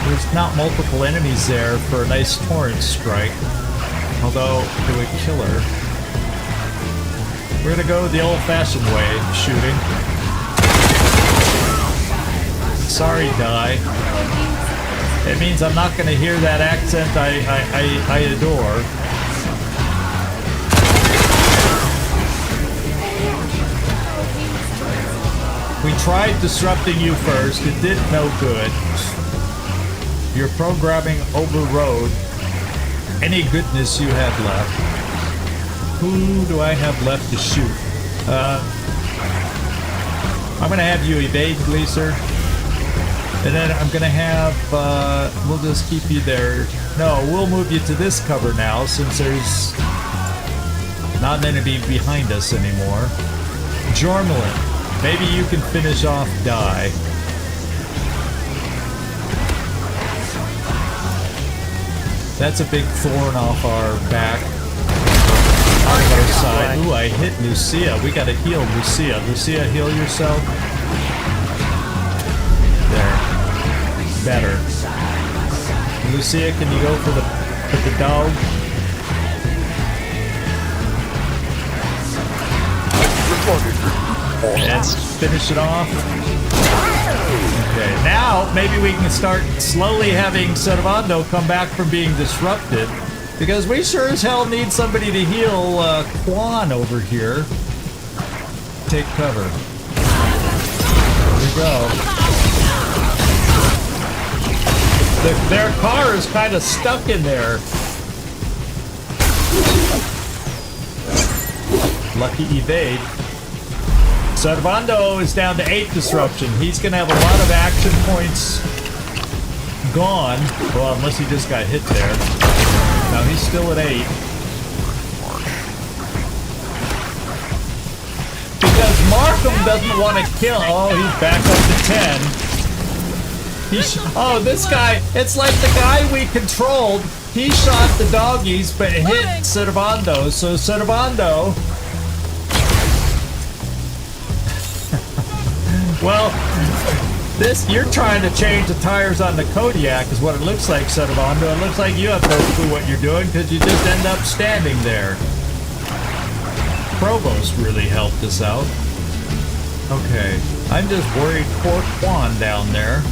There's not multiple enemies there for a nice torrent strike. Although, it would kill her. We're gonna go the old-fashioned way, shooting. Sorry, Die. It means I'm not gonna hear that accent I adore. We tried disrupting you first. It did no good. Your programming overrode any goodness you had left. Who do I have left to shoot? I'm gonna have you evade, Gleaser. And then I'm gonna have, we'll just keep you there. No, we'll move you to this cover now since there's not an enemy behind us anymore. Jormulin. Maybe you can finish off Die. That's a big thorn off our back. On our side. Ooh, I hit Lucia. We gotta heal Lucia. Lucia, heal yourself. There. Better. Lucia, can you go for the dog? And finish it off. Okay, now maybe we can start slowly having Servando come back from being disrupted, because we sure as hell need somebody to heal Kwon over here. Take cover. There we go. Their car is kind of stuck in there. Lucky evade. Servando is down to 8 disruption. He's going to have a lot of action points gone. Well, unless he just got hit there. Now he's still at 8. Because Markham doesn't want to kill. Oh, he's back up to 10. Oh, this guy, it's like the guy we controlled. He shot the doggies, but hit Servando. So Servando... Well, you're trying to change the tires on the Kodiak is what it looks like, Servando. It looks like you have no clue what you're doing because you just end up standing there. Provost really helped us out. Okay, I'm just worried poor Kwon down there.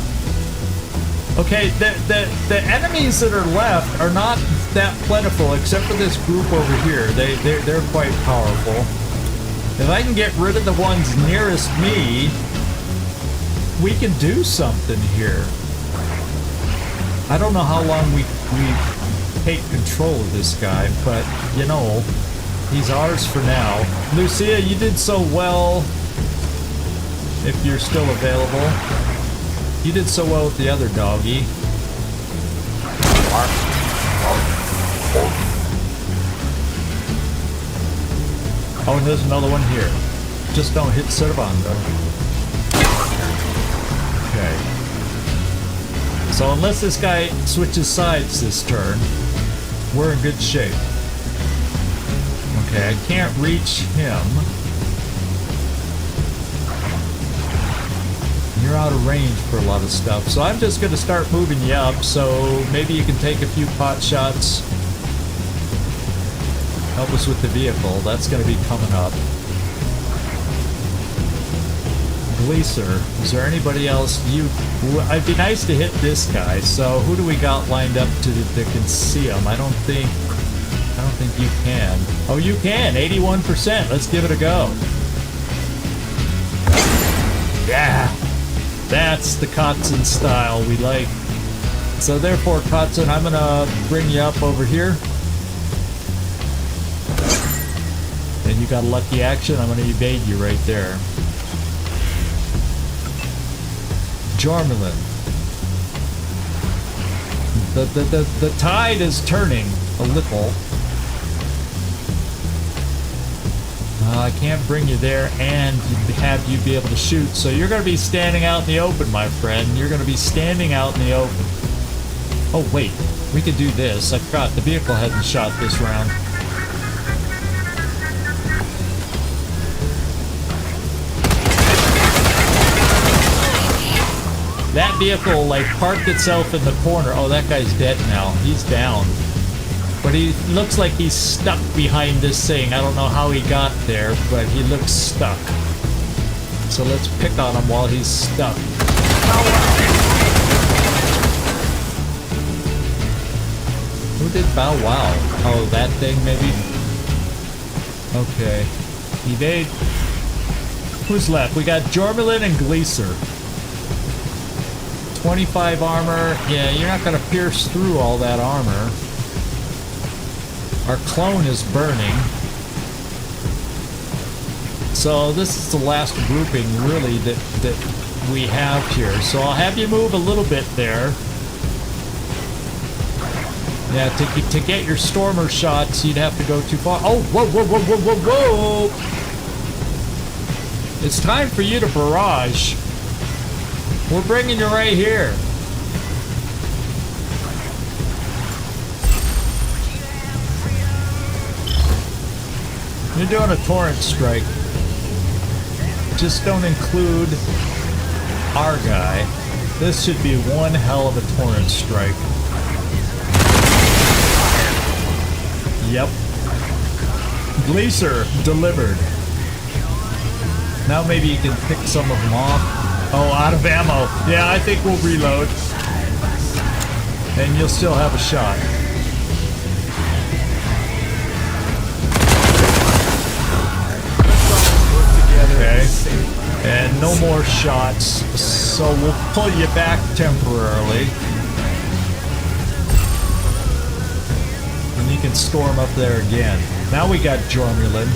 Okay, the enemies that are left are not that plentiful except for this group over here. They're quite powerful. If I can get rid of the ones nearest me, we can do something here. I don't know how long we take control of this guy, but you know, he's ours for now. Lucia, you did so well if you're still available. You did so well with the other doggy. Oh, and there's another one here. Just don't hit Servando. Okay. So unless this guy switches sides this turn, we're in good shape. Okay, I can't reach him. You're out of range for a lot of stuff. So I'm just going to start moving you up, so maybe you can take a few pot shots. Help us with the vehicle. That's going to be coming up. Gleaser. Is there anybody else? It'd be nice to hit this guy. So who do we got lined up that can see him? I don't think you can. Oh, you can. 81%. Let's give it a go. Yeah. That's the Katzen style we like. So therefore, Katzen, I'm going to bring you up over here. And you got a lucky action. I'm going to evade you right there. Jormulin. The tide is turning a little. I can't bring you there and have you be able to shoot, so you're going to be standing out in the open, my friend. You're going to be standing out in the open. Oh, wait. We could do this. I forgot. The vehicle hasn't shot this round. That vehicle, like, parked itself in the corner. Oh, that guy's dead now. He's down. But he looks like he's stuck behind this thing. I don't know how he got there, but he looks stuck. So let's pick on him while he's stuck. Who did Bow Wow? Oh, that thing, maybe? Okay. Evade. Who's left? We got Jormulin and Gleaser. 25 armor. Yeah, you're not going to pierce through all that armor. Our clone is burning. So this is the last grouping, really, that we have here. So I'll have you move a little bit there. Yeah, to get your Stormer shots, you'd have to go too far. Oh, whoa, whoa, whoa, whoa, whoa, whoa! It's time for you to barrage. We're bringing you right here. You're doing a torrent strike. Just don't include our guy. This should be one hell of a torrent strike. Yep. Gleaser delivered. Now maybe you can pick some of them off. Oh, out of ammo. Yeah, I think we'll reload. And you'll still have a shot. Okay. And no more shots. So we'll pull you back temporarily. And you can storm up there again. Now we got Jormulin.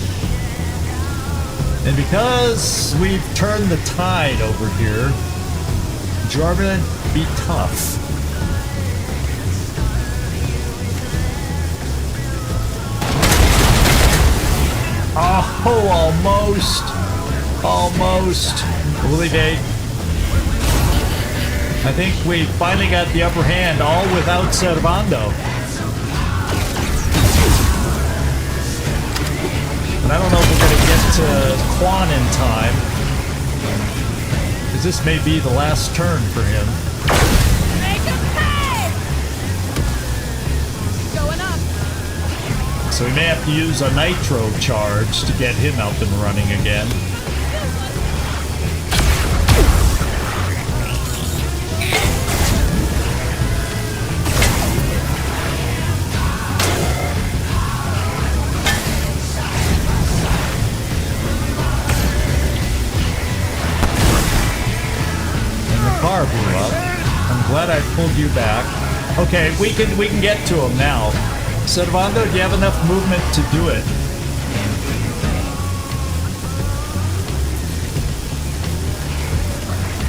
And because we've turned the tide over here, Jormulin, be tough. Oh, almost. Almost. We'll evade. I think we finally got the upper hand, all without Servando. And I don't know if we're going to get to Kwon in time, because this may be the last turn for him. Make him pay! Going up. So we may have to use a nitro charge to get him up and running again. Car blew up. I'm glad I pulled you back. Okay, we can get to him now. Servando, do you have enough movement to do it?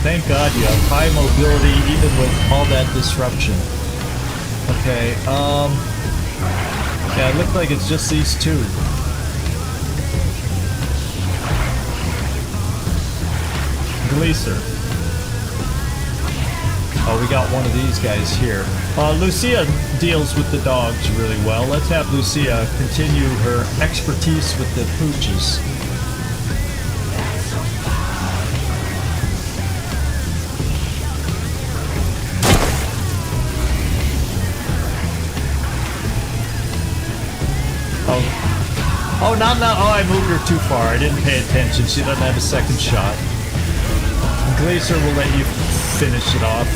Thank God you have high mobility even with all that disruption. Okay, yeah, it looked like it's just these two. Gleaser. Oh, we got one of these guys here. Lucia deals with the dogs really well. Let's have Lucia continue her expertise with the pooches. Oh, no, I moved her too far. I didn't pay attention. She doesn't have a second shot. Glacier will let you finish it off.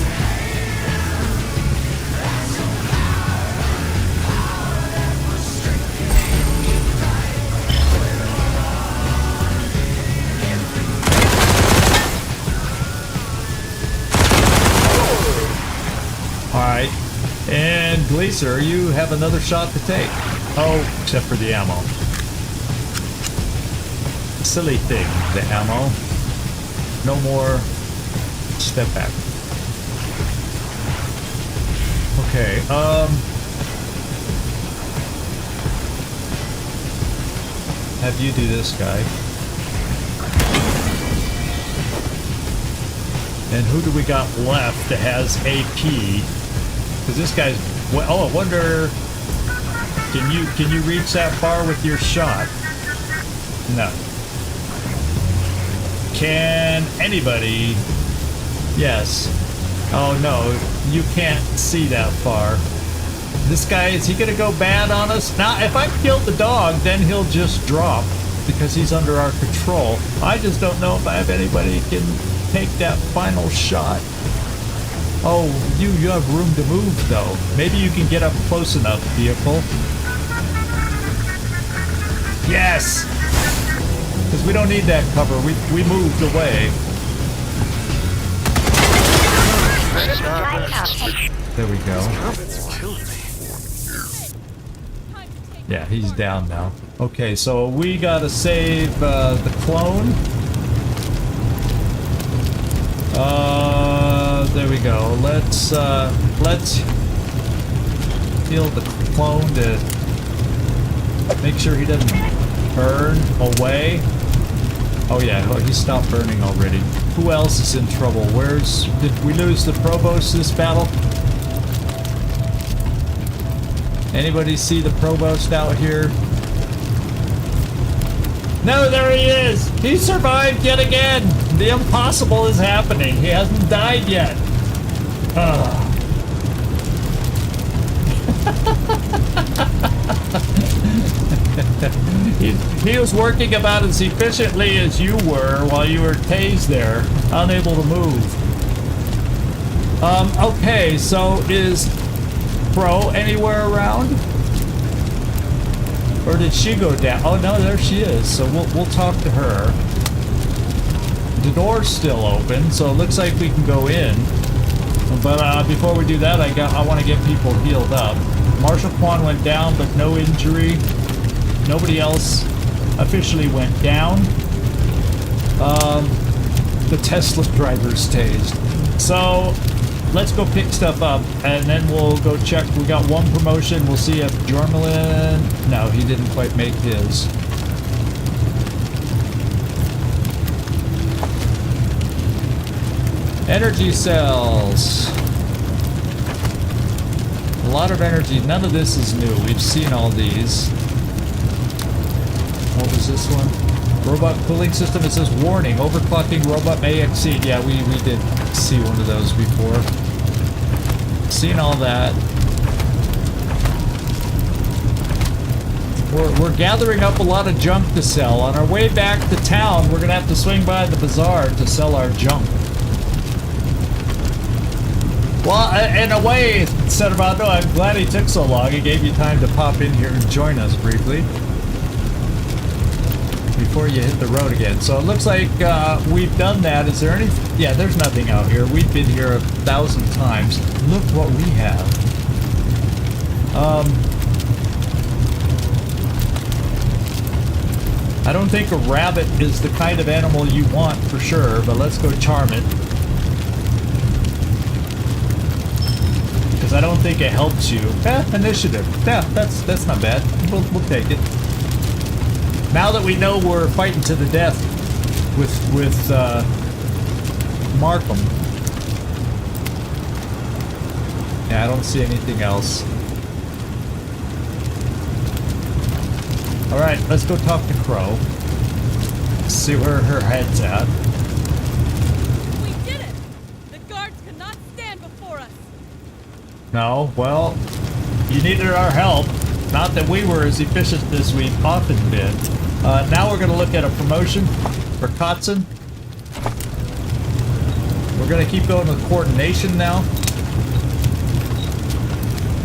Alright. And Glacier, you have another shot to take. Oh, except for the ammo. Silly thing, the ammo. No more. Step back. Okay, have you do this guy. And who do we got left that has AP? Because this guy's... Oh, I wonder... Can you reach that far with your shot? No. Can anybody? Yes. Oh no, you can't see that far. This guy, is he gonna go bad on us? Now, if I kill the dog, then he'll just drop because he's under our control. I just don't know if I have anybody who can take that final shot. Oh, you have room to move though. Maybe you can get up close enough, vehicle. Yes! Because we don't need that cover. We moved away. There we go. Yeah, he's down now. Okay, so we gotta save the clone. There we go. Let's heal the clone to make sure he doesn't burn away. Oh yeah, he stopped burning already. Who else is in trouble? Did we lose the provost this battle? Anybody see the provost out here? No, there he is! He survived yet again! The impossible is happening. He hasn't died yet. He was working about as efficiently as you were while you were tased there, unable to move. Okay, so is Pro anywhere around? Or did she go down? Oh no, there she is. So we'll talk to her. The door's still open, so it looks like we can go in. But before we do that, I want to get people healed up. Marshal Kwon went down, but no injury. Nobody else officially went down. The Tesla driver's tased. So let's go pick stuff up, and then we'll go check. We got one promotion. We'll see if Jormulin... No, he didn't quite make his. Energy cells. A lot of energy. None of this is new. We've seen all these. What was this one? Robot cooling system. It says warning. Overclocking robot may exceed. Yeah, we did see one of those before. Seen all that. We're gathering up a lot of junk to sell. On our way back to town, we're gonna have to swing by the bazaar to sell our junk. Well, in a way, Cedarvado, I'm glad he took so long. He gave you time to pop in here and join us briefly before you hit the road again. So it looks like we've done that. Is there any... Yeah, there's nothing out here. We've been here 1,000 times. Look what we have. I don't think a rabbit is the kind of animal you want for sure, but let's go charm it. because I don't think it helps you. Initiative. Yeah, that's not bad. We'll take it. Now that we know we're fighting to the death with Markham. Yeah, I don't see anything else. Alright, let's go talk to Crow. See where her head's at. We did it! The guards cannot stand before us. No, well, you needed our help. Not that we were as efficient as we've often been. Now we're going to look at a promotion for Katzen. We're going to keep going with coordination now.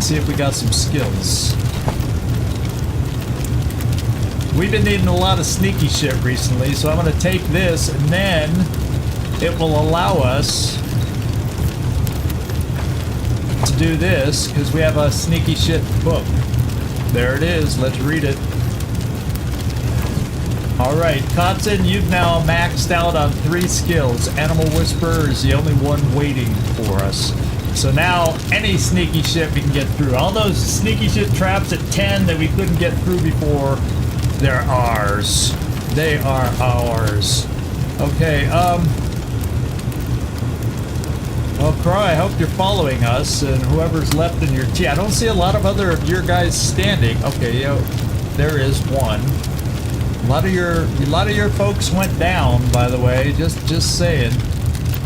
See if we got some skills. We've been needing a lot of sneaky shit recently, so I'm going to take this and then it will allow us to do this because we have a sneaky shit book. There it is. Let's read it. Alright, Katzen, you've now maxed out on 3 skills. Animal Whisperer is the only one waiting for us. So now, any sneaky shit we can get through. All those sneaky shit traps at 10 that we couldn't get through before, they're ours. They are ours. Okay, well, Crow, I hope you're following us, and whoever's left in your team. I don't see a lot of other of your guys standing. Okay, yeah, there is one. A lot of your folks went down, by the way. Just saying.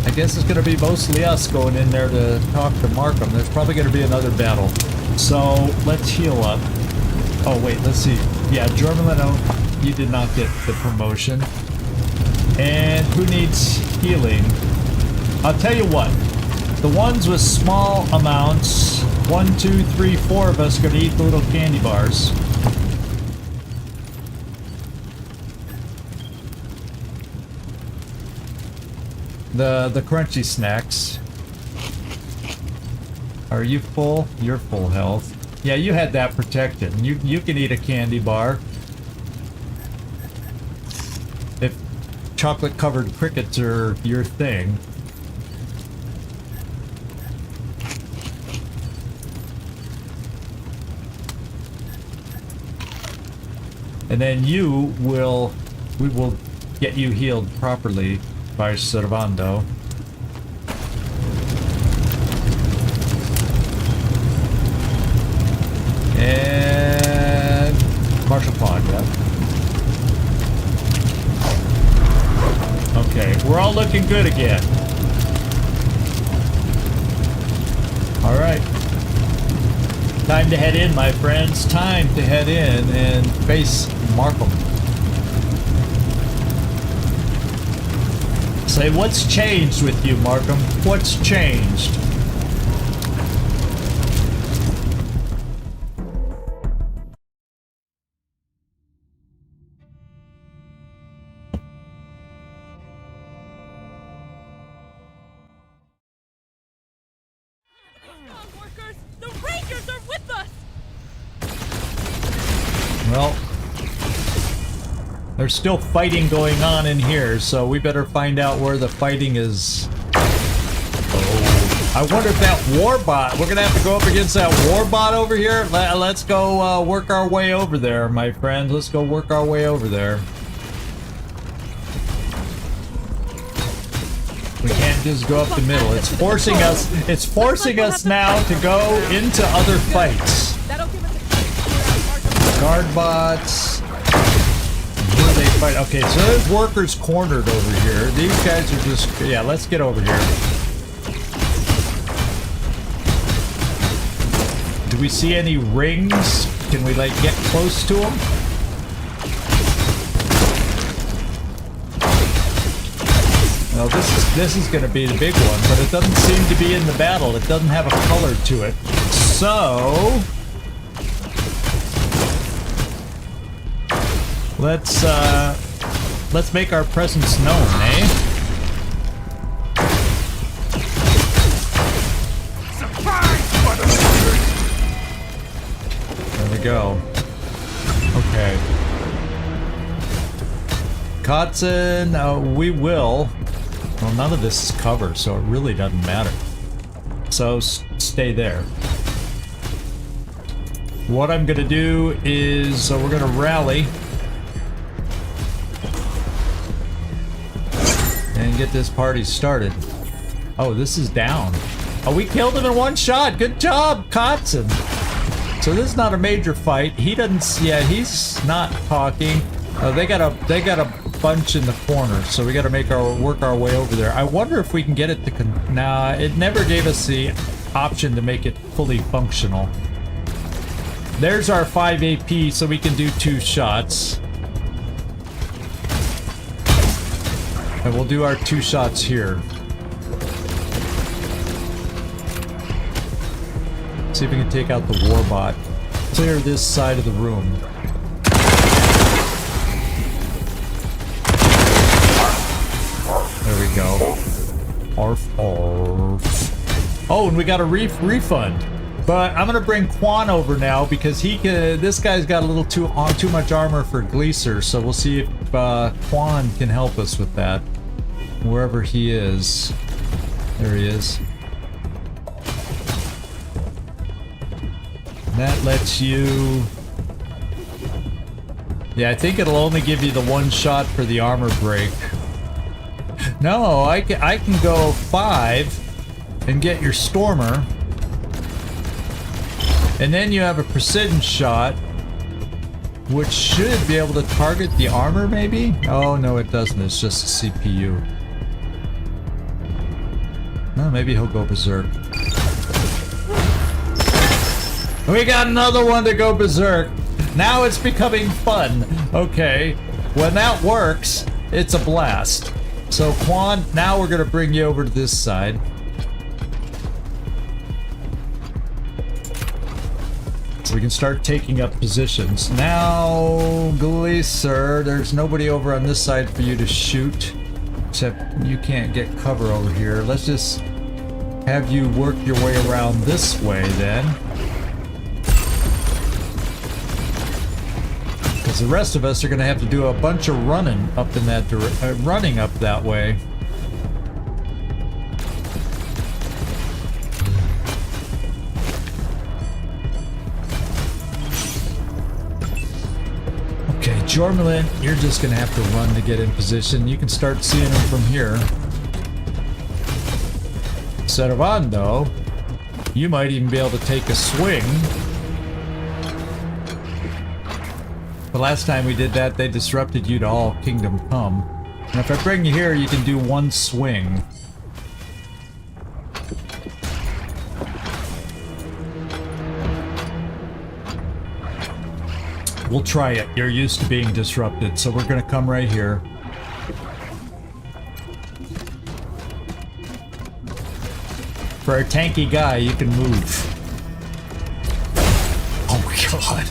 I guess it's gonna be mostly us going in there to talk to Markham. There's probably gonna be another battle. So let's heal up. Oh wait, let's see. Yeah, Jormulin, oh, you did not get the promotion. And who needs healing? I'll tell you what. The ones with small amounts, 1, 2, 3, 4 of us are gonna eat the little candy bars. The crunchy snacks. Are you full? You're full health. Yeah, you had that protected. You can eat a candy bar. If chocolate covered crickets are your thing. And then we will get you healed properly by Servando. And Marshall Pond, yeah. Okay, we're all looking good again. Alright. Time to head in, my friends. Time to head in and face Markham. Say, what's changed with you, Markham? What's changed? Workers, the Rangers are with us! Well, there's still fighting going on in here, so we better find out where the fighting is. Oh, I wonder if that warbot, we're gonna have to go up against that warbot over here. Let's go work our way over there, my friends. Let's go work our way over there. We can't just go up the middle. It's forcing us. It's forcing us now to go into other fights. Guard bots. Where they fight? Okay, so there's workers cornered over here. These guys are just. Yeah, let's get over here. Do we see any rings? Can we like get close to them? Well, this is going to be the big one, but it doesn't seem to be in the battle. It doesn't have a color to it. So let's make our presence known, eh? There we go. Okay. Katzen, we will. Well, none of this is cover, so it really doesn't matter. so stay there. What I'm gonna do is we're gonna rally and get this party started. Oh, this is down. Oh, we killed him in one shot. Good job, Katzen. So this is not a major fight. He doesn't. Yeah, he's not talking. They got a bunch in the corner, so we got to work our way over there. I wonder if we can get it to. Nah, it never gave us the option to make it fully functional. There's our 5 AP, so we can do 2 shots. And we'll do our 2 shots here. See if we can take out the warbot. Clear this side of the room. There we go. Arf, arf. Oh, and we got a refund. But I'm gonna bring Kwon over now because this guy's got a little too much armor for Gleaser. So we'll see if Kwon can help us with that. Wherever he is. There he is. That lets you... Yeah, I think it'll only give you the 1 shot for the armor break. No, I can go 5 and get your Stormer. And then you have a precision shot, which should be able to target the armor, maybe? Oh, no, it doesn't. It's just a CPU. Well, maybe he'll go berserk. We got another one to go berserk. Now it's becoming fun. Okay, when that works, it's a blast. So Kwon, now we're gonna bring you over to this side. So we can start taking up positions. Now, Gleaser, there's nobody over on this side for you to shoot. Except you can't get cover over here. Let's just have you work your way around this way then. Because the rest of us are going to have to do a bunch of running up in that running up that way. Okay, Jormulin, you're just going to have to run to get in position. You can start seeing them from here. Servando, you might even be able to take a swing. The last time we did that, they disrupted you to all Kingdom Come. And if I bring you here, you can do 1 swing. We'll try it. You're used to being disrupted, so we're gonna come right here. For a tanky guy, you can move. Oh my god.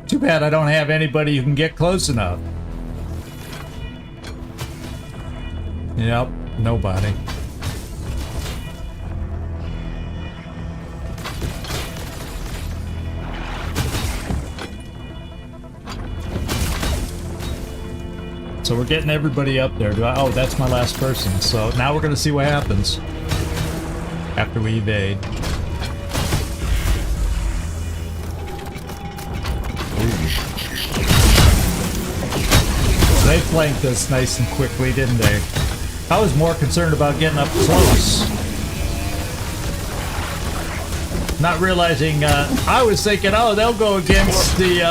Too bad I don't have anybody who can get close enough. Yep, nobody. So we're getting everybody up there. Oh, that's my last person. So now we're gonna see what happens after we evade. They flanked us nice and quickly, didn't they? I was more concerned about getting up close. Not realizing, I was thinking, oh, they'll go against the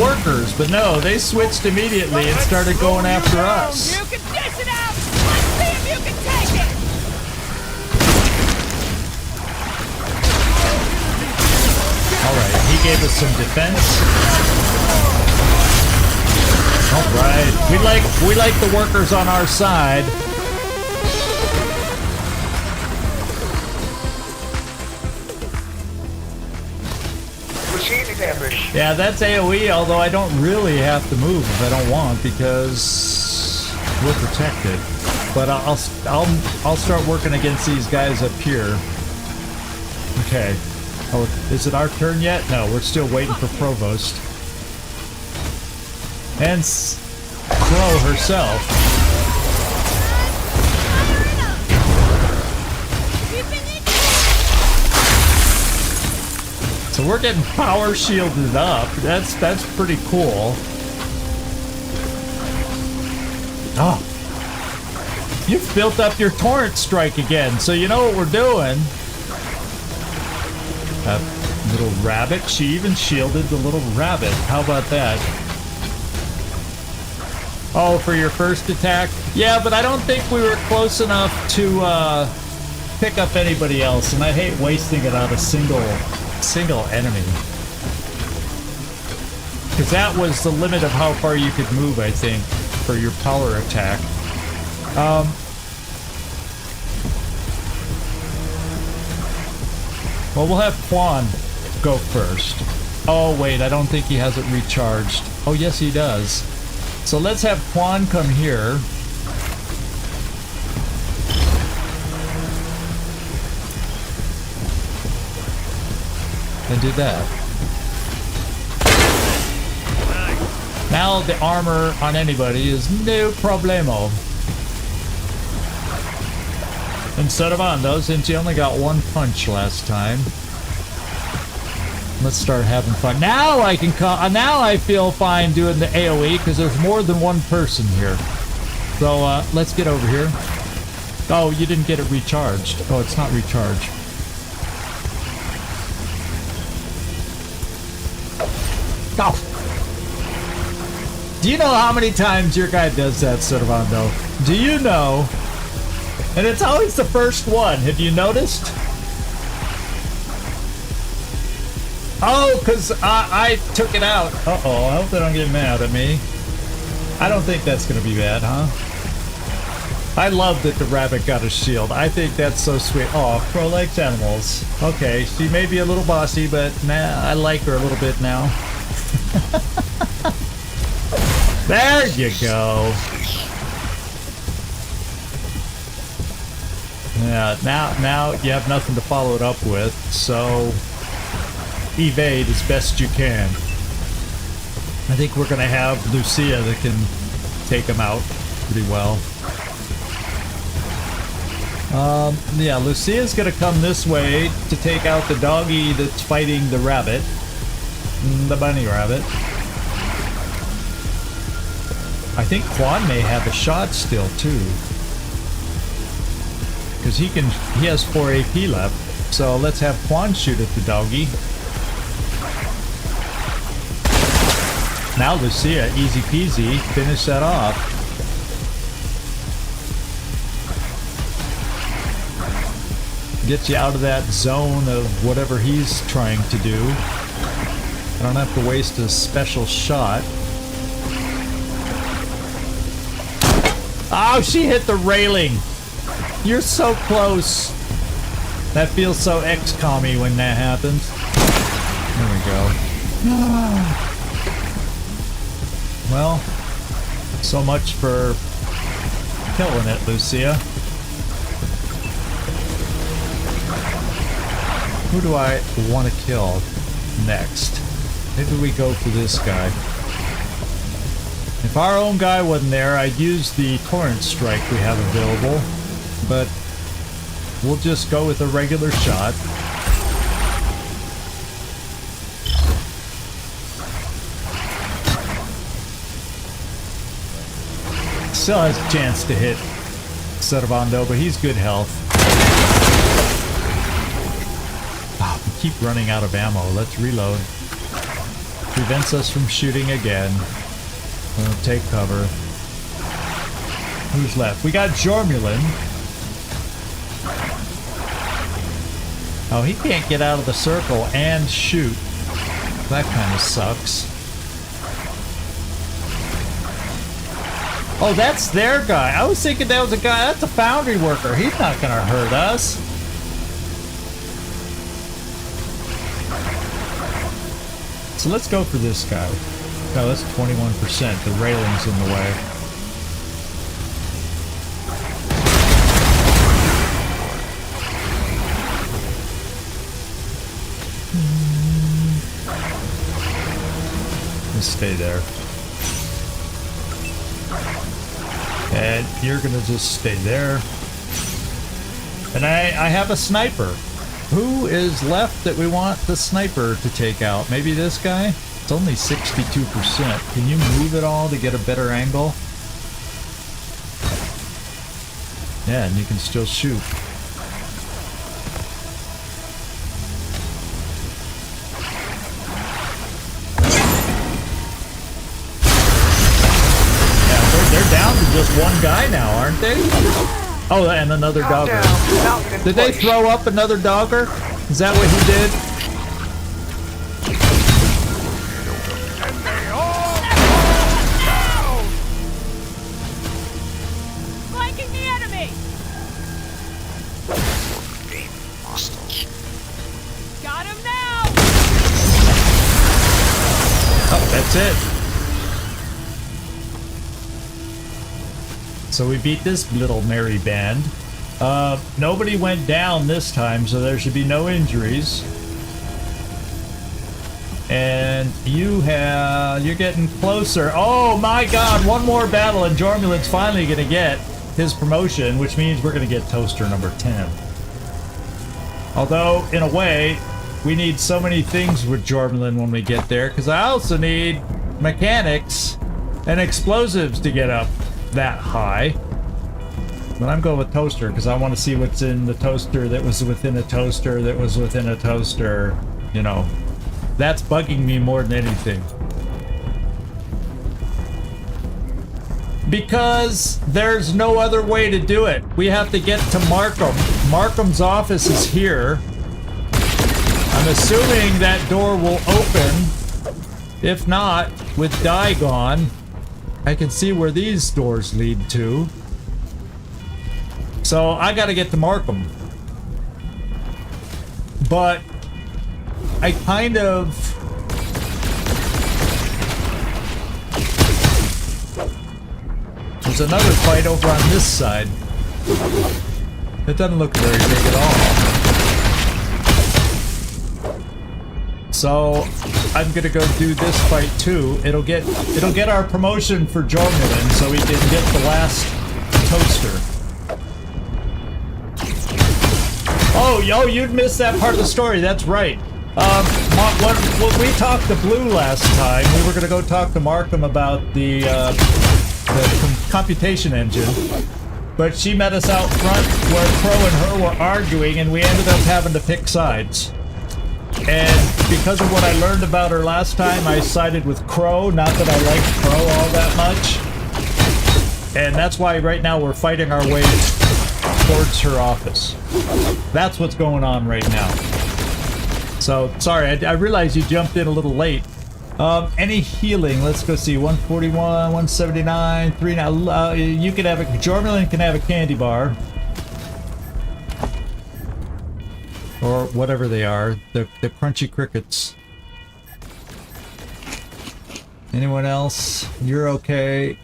workers, but no, they switched immediately and started going after us. You can dish it out! Let's see if you can take it! Alright, he gave us some defense. Alright, we like the workers on our side. Machine damage. Yeah, that's AoE, although I don't really have to move if I don't want because we're protected. But I'll start working against these guys up here. Okay. Oh, is it our turn yet? No, we're still waiting for Provost. And Crow herself. So we're getting power shielded up. That's pretty cool. Oh. You've built up your torrent strike again, so you know what we're doing. That little rabbit. She even shielded the little rabbit. How about that? Oh, for your first attack? Yeah, but I don't think we were close enough to pick up anybody else, and I hate wasting it on a single enemy. Because that was the limit of how far you could move, I think, for your power attack. Well, we'll have Kwon go first. Oh, wait, I don't think he has it recharged. Oh, yes, he does. So let's have Kwon come here. And do that. Now the armor on anybody is no problemo. Instead of Ando, since you only got one punch last time. Let's start having fun. Now I can now I feel fine doing the AoE because there's more than one person here. So let's get over here. Oh, you didn't get it recharged. Oh, it's not recharged. Oh. Do you know how many times your guy does that, Servando? Do you know? And it's always the first one. Have you noticed? Oh, because I took it out. Uh-oh, I hope they don't get mad at me. I don't think that's going to be bad, huh? I love that the rabbit got a shield. I think that's so sweet. Oh, Crow likes animals. Okay, she may be a little bossy, but nah, I like her a little bit now. There you go. Yeah, now you have nothing to follow it up with, so evade as best you can. I think we're gonna have Lucia that can take him out pretty well. Yeah, Lucia's gonna come this way to take out the doggy that's fighting the rabbit. The bunny rabbit. I think Kwon may have a shot still too. Because he has 4 AP left. So let's have Kwon shoot at the doggy. Now Lucia, easy peasy, finish that off. Get you out of that zone of whatever he's trying to do. I don't have to waste a special shot. Oh, she hit the railing. You're so close. That feels so XCom-y when that happens. There we go. Well, so much for killing it, Lucia. Who do I want to kill next? Maybe we go for this guy. If our own guy wasn't there, I'd use the torrent strike we have available, but we'll just go with a regular shot. Still has a chance to hit Servando, but he's good health. Oh, we keep running out of ammo. Let's reload. Prevents us from shooting again. We'll take cover. Who's left? We got Jormulin. Oh, he can't get out of the circle and shoot. That kind of sucks. Oh, that's their guy. I was thinking that was a guy. That's a foundry worker. He's not gonna hurt us. So let's go for this guy. No, that's 21%. The railing's in the way. Let's stay there. And you're gonna just stay there. And I have a sniper. who is left that we want the sniper to take out? Maybe this guy? It's only 62%. Can you move it all to get a better angle? Yeah, and you can still shoot. Yeah, they're down to just one guy now, aren't they? Oh, and another dogger. Did they throw up another dogger? Is that what he did? Flanking the enemy! Got him now! Oh, that's it. So we beat this little merry band. Nobody went down this time, so there should be no injuries. And you're getting closer. Oh my god, one more battle and Jormulin's finally gonna get his promotion, which means we're gonna get toaster number 10. Although, in a way, we need so many things with Jormulin when we get there, because I also need mechanics and explosives to get up that high. But I'm going with toaster because I want to see what's in the toaster that was within a toaster that was within a toaster. You know, that's bugging me more than anything. Because there's no other way to do it. We have to get to Markham. Markham's office is here. I'm assuming that door will open. If not, with Dai gone, I can see where these doors lead to. So I gotta get to Markham. But I kind of... There's another fight over on this side. It doesn't look very big at all. So I'm gonna go do this fight too. It'll get our promotion for Jormulin, so we can get the last toaster. Oh, you'd missed that part of the story. That's right. When we talked to Blue last time, we were gonna go talk to Markham about the Computation Engine, but she met us out front where Crow and her were arguing, and we ended up having to pick sides. And because of what I learned about her last time, I sided with Crow. Not that I liked Crow all that much. And that's why right now we're fighting our way towards her office. That's what's going on right now. So, sorry, I realized you jumped in a little late. Any healing? Let's go see. 141, 179, 3 now. You can have a... Jormulin can have a candy bar. Or whatever they are. The crunchy crickets. Anyone else? You're okay.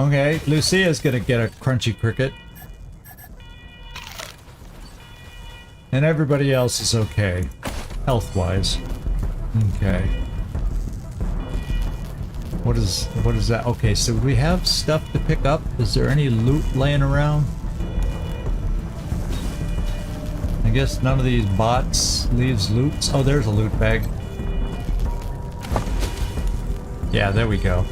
Okay, Lucia's gonna get a crunchy cricket. And everybody else is okay. Health-wise. Okay. What is that? Okay, so we have stuff to pick up. Is there any loot laying around? I guess none of these bots leaves loot. Oh, there's a loot bag. Yeah, there we go.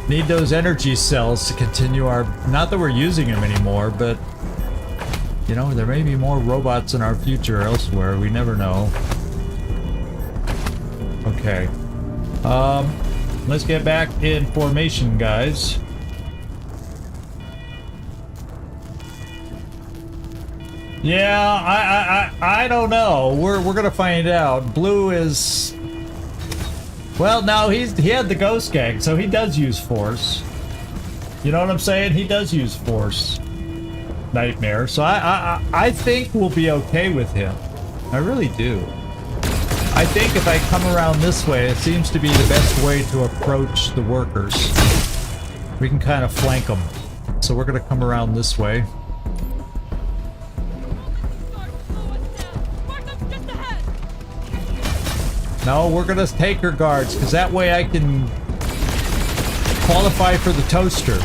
Need those energy cells to continue our... Not that we're using them anymore, but... You know, there may be more robots in our future elsewhere. We never know. Okay. Let's get back in formation, guys. Yeah, I don't know. We're gonna find out. Blue is... Well, no, he had the ghost gang, so he does use force. You know what I'm saying? He does use force. Nightmare. So I think we'll be okay with him. I really do. I think if I come around this way, it seems to be the best way to approach the workers. We can kind of flank them. So we're gonna come around this way. No, we're gonna take her guards, because that way I can qualify for the toaster.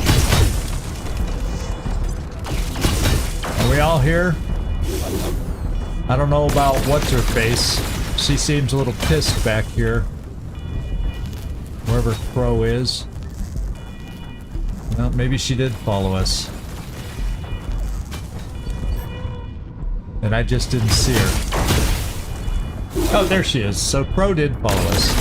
Are we all here? I don't know about what's her face. She seems a little pissed back here. Wherever Crow is. Well, maybe she did follow us. And I just didn't see her. Oh, there she is. So Crow did follow us.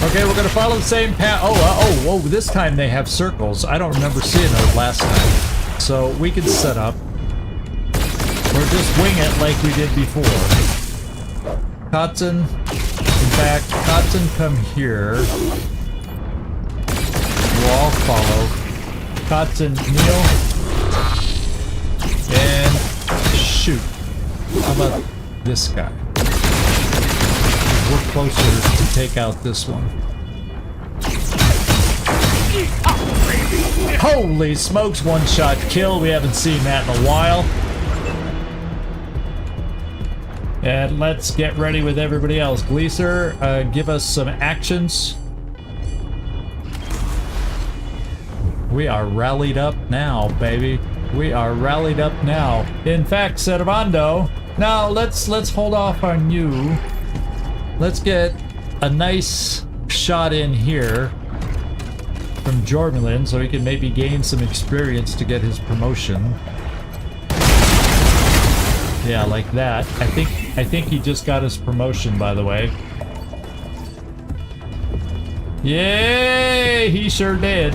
Okay, we're gonna follow the same path. Whoa, this time they have circles. I don't remember seeing those last time. So we can set up. Or just wing it like we did before. Katzen. In fact, Katzen, come here. We'll all follow. Katzen, kneel. And shoot. How about this guy? We're closer to take out this one. Holy smokes, one-shot kill. We haven't seen that in a while. And let's get ready with everybody else. Gleaser, give us some actions. We are rallied up now, baby. We are rallied up now. In fact, Servando, now let's hold off on you. Let's get a nice shot in here from Jormulin so he can maybe gain some experience to get his promotion. Yeah, like that. I think he just got his promotion, by the way. Yay! He sure did.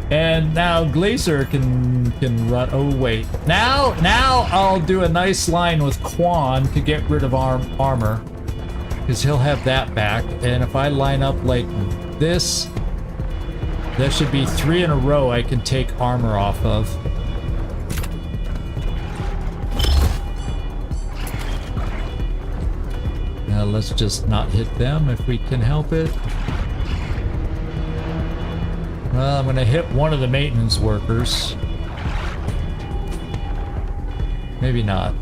And now Glacier can run. Oh wait. Now I'll do a nice line with Kwon to get rid of armor, because he'll have that back. And if I line up like this, there should be 3 in a row I can take armor off of. Now let's just not hit them if we can help it. Well, I'm gonna hit one of the maintenance workers. Maybe not.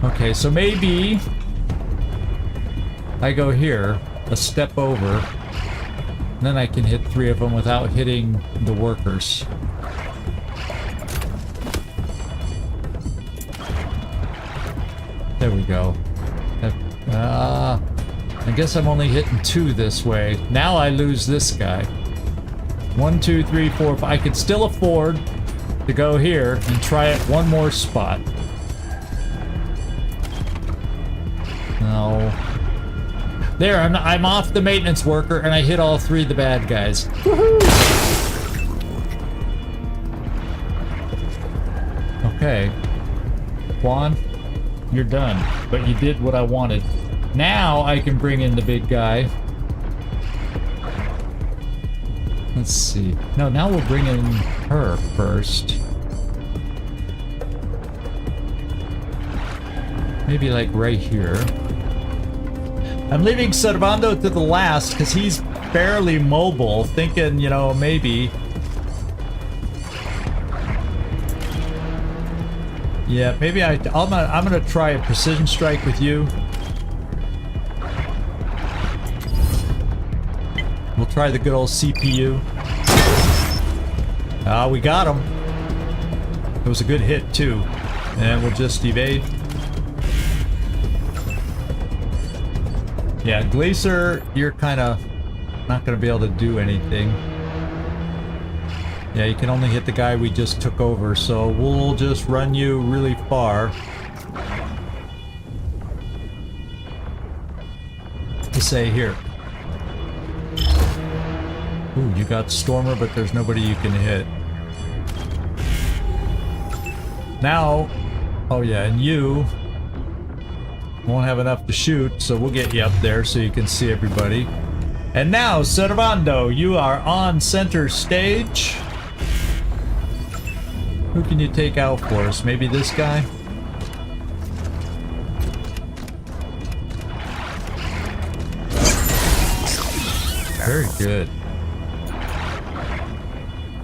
Okay, so maybe I go here, a step over, and then I can hit 3 of them without hitting the workers. There we go. I guess I'm only hitting 2 this way. Now I lose this guy. 1, 2, 3, 4, 5. I could still afford to go here and try it one more spot. No. There, I'm off the maintenance worker and I hit all 3 of the bad guys. Woohoo! Okay. Kwon, you're done. But you did what I wanted. Now I can bring in the big guy. Let's see. No, now we'll bring in her first. Maybe like right here. I'm leaving Servando to the last because he's barely mobile, thinking, you know, maybe. Yeah, maybe I'm gonna try a precision strike with you. We'll try the good old CPU. Ah, we got him. It was a good hit too. And we'll just evade. Yeah, Glacier, you're kind of not going to be able to do anything. Yeah, you can only hit the guy we just took over, so we'll just run you really far. Let's say here. Ooh, you got Stormer, but there's nobody you can hit. Now, oh yeah, and you won't have enough to shoot, so we'll get you up there so you can see everybody. And now, Servando, you are on center stage. Who can you take out for us? Maybe this guy? Very good.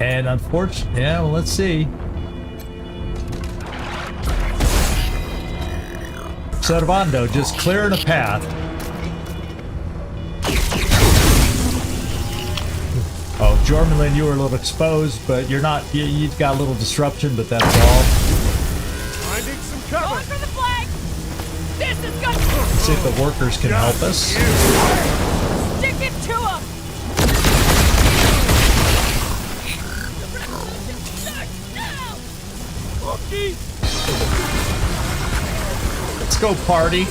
And unfortunately, yeah, well, let's see. Servando just clearing a path. Oh, Jormulin, you were a little exposed, but you're not. You've got a little disruption, but that's all. Going for the flag! This is good! See if the workers can help us. Stick it to him! Okay. Let's go party.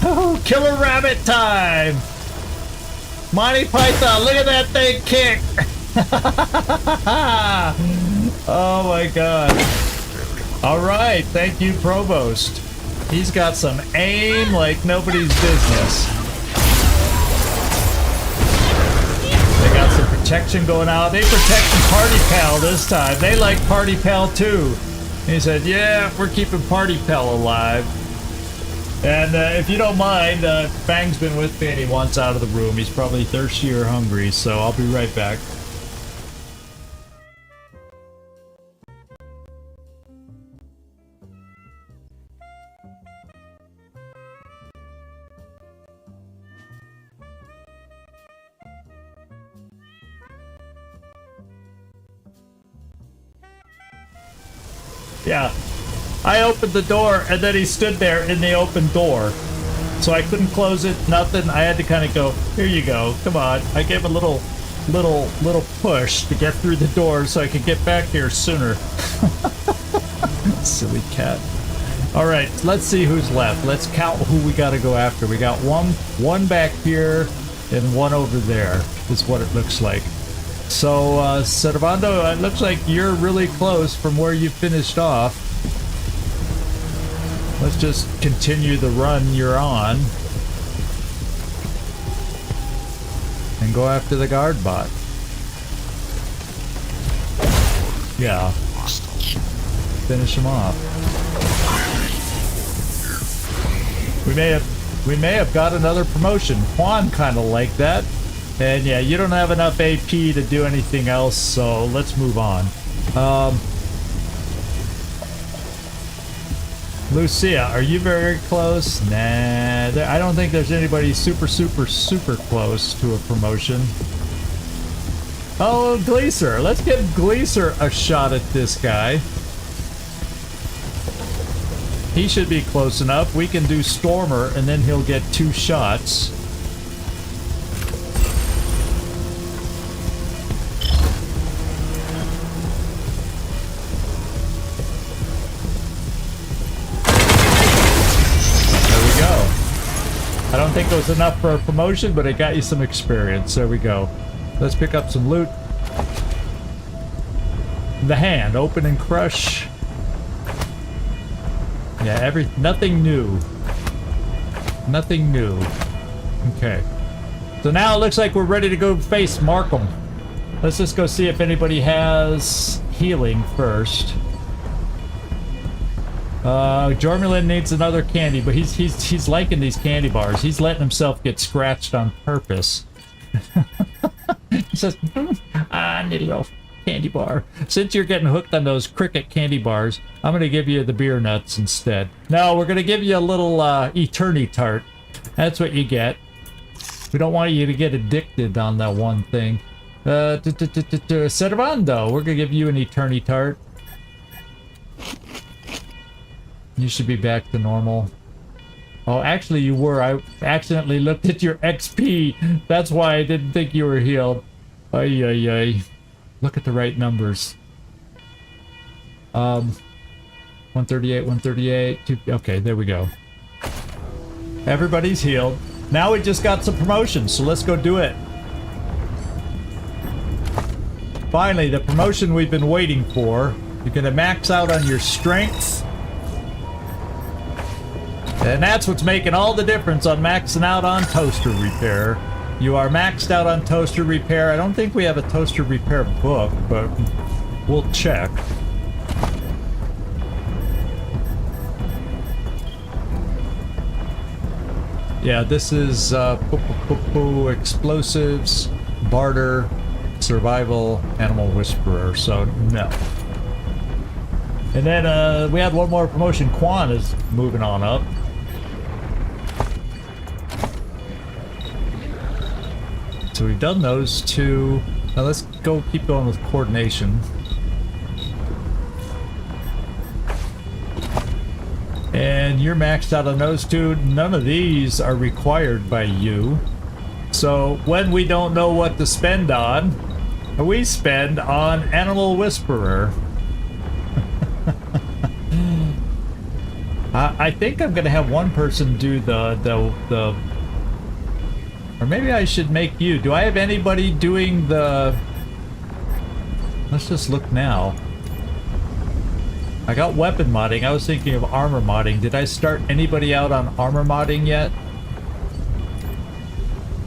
Oh, killer rabbit time! Monty Python, look at that thing kick! Oh my god. Alright, thank you, Provost. He's got some aim like nobody's business. They got some protection going out. They protected Party Pal this time. They like Party Pal too. He said, yeah, we're keeping Party Pal alive. And if you don't mind, Fang's been with me and he wants out of the room. He's probably thirsty or hungry, so I'll be right back. Yeah. I opened the door, and then he stood there in the open door. So I couldn't close it, nothing. I had to kind of go, here you go, come on. I gave a little push to get through the door so I could get back here sooner. Silly cat. All right, let's see who's left. Let's count who we got to go after. We got one back here and one over there, is what it looks like. So, Servando, it looks like you're really close from where you finished off. Let's just continue the run you're on. And go after the guard bot. Yeah. Finish him off. We may have got another promotion. Kwon kind of like that. And yeah, you don't have enough AP to do anything else, so let's move on. Lucia, are you very close? Nah, I don't think there's anybody super close to a promotion. Oh, Gleaser. Let's give Gleaser a shot at this guy. He should be close enough. We can do Stormer, and then he'll get 2 shots. I don't think it was enough for a promotion, but it got you some experience. There we go. Let's pick up some loot. The hand, open and crush. Yeah, nothing new. Nothing new. Okay. So now it looks like we're ready to go face Markham. Let's just go see if anybody has healing first. Jormulin needs another candy, but he's liking these candy bars. He's letting himself get scratched on purpose. He says, I need a little candy bar. Since you're getting hooked on those cricket candy bars, I'm going to give you the beer nuts instead. No, we're going to give you a little Eternity Tart. That's what you get. We don't want you to get addicted on that one thing. Servando, we're going to give you an Eternity Tart. You should be back to normal. Oh, actually you were. I accidentally looked at your XP. That's why I didn't think you were healed. Ay, ay, ay. Look at the right numbers. 138, 138. Okay, there we go. Everybody's healed. Now we just got some promotions, so let's go do it. Finally, the promotion we've been waiting for. You're gonna max out on your strength. And that's what's making all the difference on maxing out on toaster repair. You are maxed out on toaster repair. I don't think we have a toaster repair book, but we'll check. Yeah, this is explosives, barter, survival, animal whisperer, so no. And then we had one more promotion. Kwon is moving on up. So we've done those two. Now let's go keep going with coordination. And you're maxed out on those two. None of these are required by you. So when we don't know what to spend on, we spend on Animal Whisperer. I think I'm gonna have one person do the or maybe I should make you. Do I have anybody doing the... Let's just look now. I got weapon modding. I was thinking of armor modding. Did I start anybody out on armor modding yet?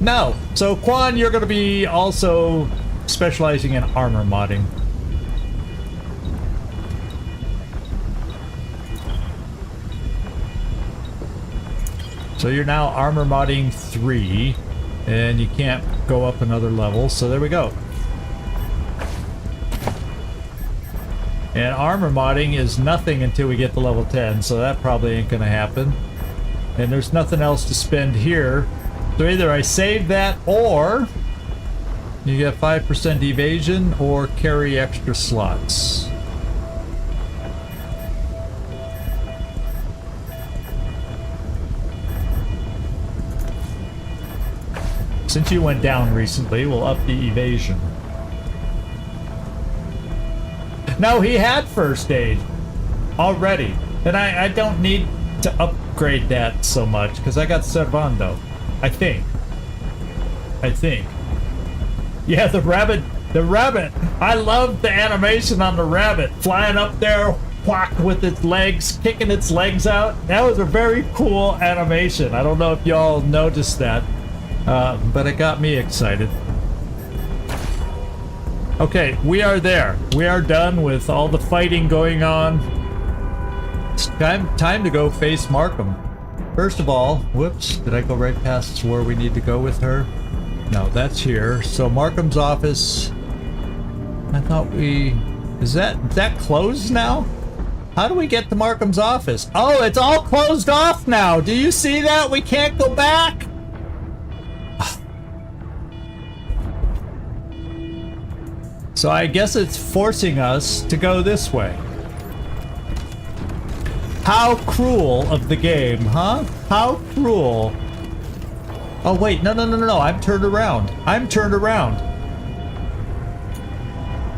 No. So Kwon, you're gonna be also specializing in armor modding. So you're now armor modding 3, and you can't go up another level, so there we go. And armor modding is nothing until we get to level 10, so that probably ain't gonna happen. And there's nothing else to spend here. So either I save that, or you get 5% evasion, or carry extra slots. Since you went down recently, we'll up the evasion. No, he had first aid already. And I don't need to upgrade that so much, because I got Servando. I think. Yeah, the rabbit. I love the animation on the rabbit. Flying up there, whack with its legs, kicking its legs out. That was a very cool animation. I don't know if y'all noticed that. But it got me excited. Okay, we are there. We are done with all the fighting going on. It's time to go face Markham. First of all, whoops, did I go right past where we need to go with her? No, that's here. So Markham's office. I thought we... Is that closed now? How do we get to Markham's office? Oh, it's all closed off now. Do you see that? We can't go back. So I guess it's forcing us to go this way. How cruel of the game, huh? How cruel. Oh wait, no, I'm turned around.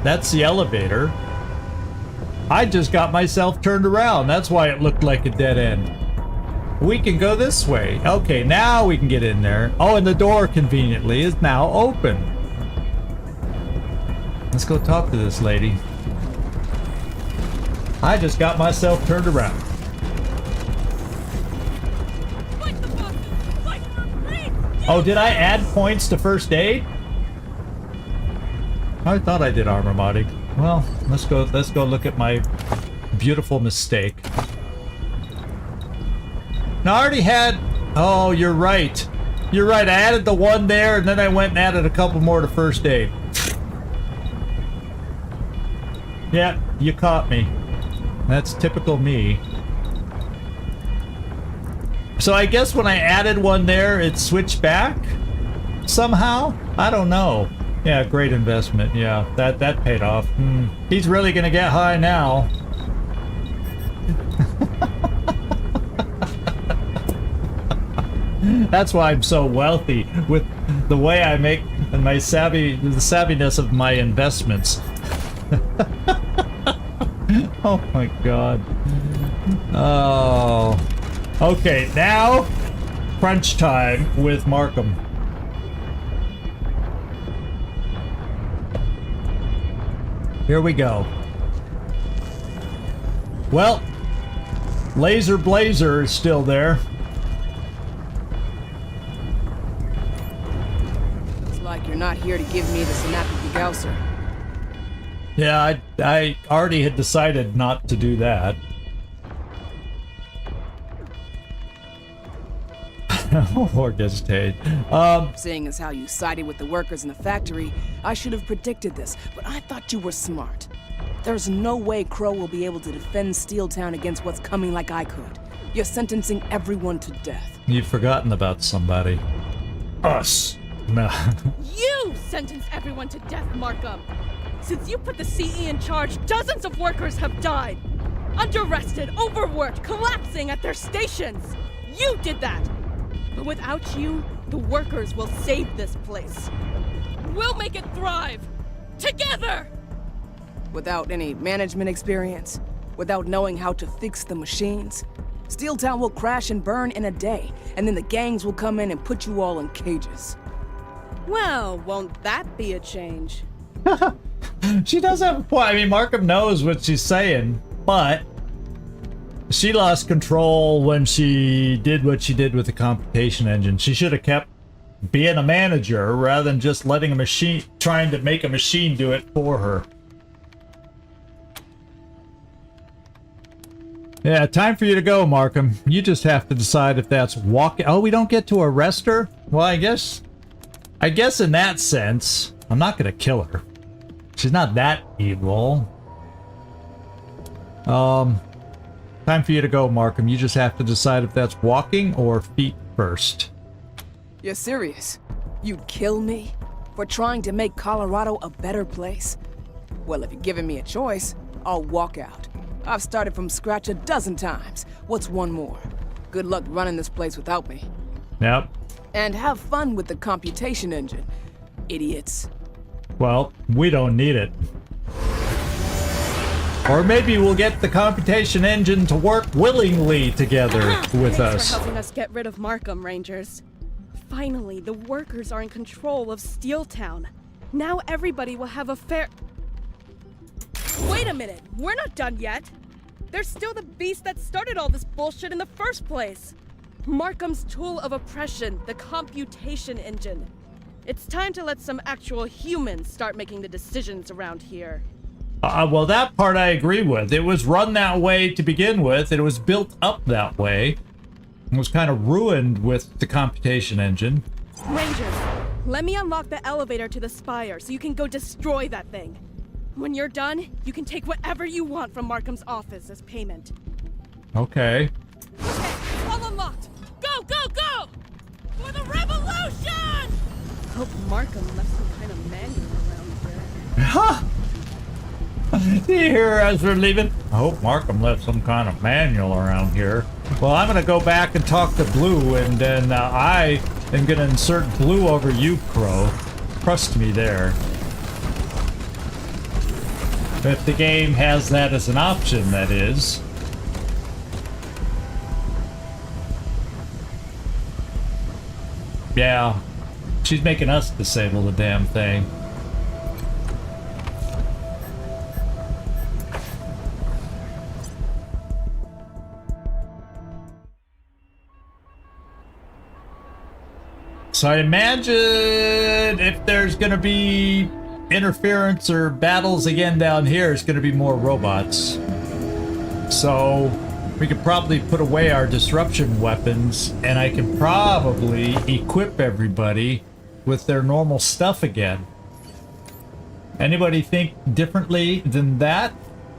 That's the elevator. I just got myself turned around. That's why it looked like a dead end. We can go this way. Okay, now we can get in there. Oh, and the door conveniently is now open. Let's go talk to this lady. I just got myself turned around. Oh, did I add points to first aid? I thought I did armor modding. Well, let's go look at my beautiful mistake. Now I already had... Oh, you're right. You're right, I added the one there, and then I went and added a couple more to first aid. Yeah, you caught me. That's typical me. So I guess when I added one there, it switched back? Somehow? I don't know. Yeah, great investment. Yeah, that paid off. He's really gonna get high now. That's why I'm so wealthy, with the way I make and the savviness of my investments. Oh my god. Oh. Okay, now crunch time with Markham. Here we go. Well, Laser Blazer is still there. Looks like you're not here to give me the snappy Gausser. Yeah, I already had decided not to do that. Or hesitate. Seeing as how you sided with the workers in the factory, I should have predicted this, but I thought you were smart. There's no way Crow will be able to defend Steeltown against what's coming like I could. You're sentencing everyone to death. You've forgotten about somebody. Us. No. You sentence everyone to death, Markham. Since you put the CE in charge, dozens of workers have died. Under-rested, overworked, collapsing at their stations. You did that. But without you, the workers will save this place. We'll make it thrive. Together! Without any management experience, without knowing how to fix the machines, Steeltown will crash and burn in a day, and then the gangs will come in and put you all in cages. Well, won't that be a change? She does have a point. I mean, Markham knows what she's saying, but she lost control when she did what she did with the computation engine. She should have kept being a manager rather than just letting a machine, trying to make a machine do it for her. Yeah, time for you to go, Markham. You just have to decide if that's walking. Oh, we don't get to arrest her? Well, I guess in that sense, I'm not gonna kill her. She's not that evil. Time for you to go, Markham. You just have to decide if that's walking or feet first. You're serious? You'd kill me? For trying to make Colorado a better place? Well, if you're giving me a choice, I'll walk out. I've started from scratch a dozen times. What's one more? Good luck running this place without me. Yep. And have fun with the computation engine, idiots. Well, we don't need it. Or maybe we'll get the computation engine to work willingly together with Thanks us. for helping us get rid of Markham, Rangers. Finally, the workers are in control of Steeltown. Now everybody will have a fair... Wait a minute, we're not done yet. There's still the beast that started all this bullshit in the first place. Markham's tool of oppression, the computation engine. It's time to let some actual humans start making the decisions around here. Well, that part I agree with. It was run that way to begin with. It was built up that way. It was kind of ruined with the computation engine. Rangers, let me unlock the elevator to the Spire so you can go destroy that thing. When you're done, you can take whatever you want from Markham's office as payment. Okay. Okay, all unlocked. Go, go, go! For the revolution! Hope Markham left some kind of manual around here. Huh? Do you hear as we're leaving? I hope Markham left some kind of manual around here. Well, I'm going to go back and talk to Blue, and then I am going to insert Blue over you, Crow. Trust me there. If the game has that as an option, that is. Yeah. She's making us disable the damn thing. So I imagine if there's gonna be interference or battles again down here, it's gonna be more robots. So we could probably put away our disruption weapons, and I can probably equip everybody with their normal stuff again. Anybody think differently than that?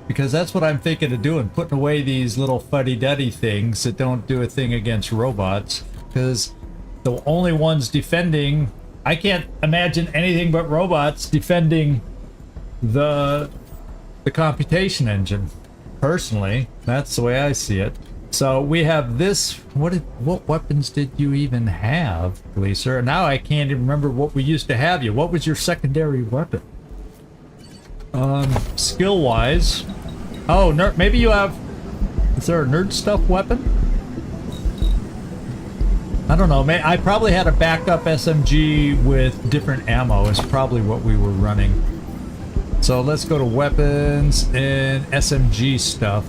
Because that's what I'm thinking of doing, putting away these little fuddy-duddy things that don't do a thing against robots. Because the only ones defending, I can't imagine anything but robots defending the computation engine. Personally, that's the way I see it. So we have this. What weapons did you even have, Gleaser? Now I can't even remember what we used to have you. What was your secondary weapon? Skill-wise. Oh, nerd. Maybe you have. Is there a nerd stuff weapon? I don't know. I probably had a backup SMG with different ammo. Is probably what we were running. So let's go to weapons and SMG stuff.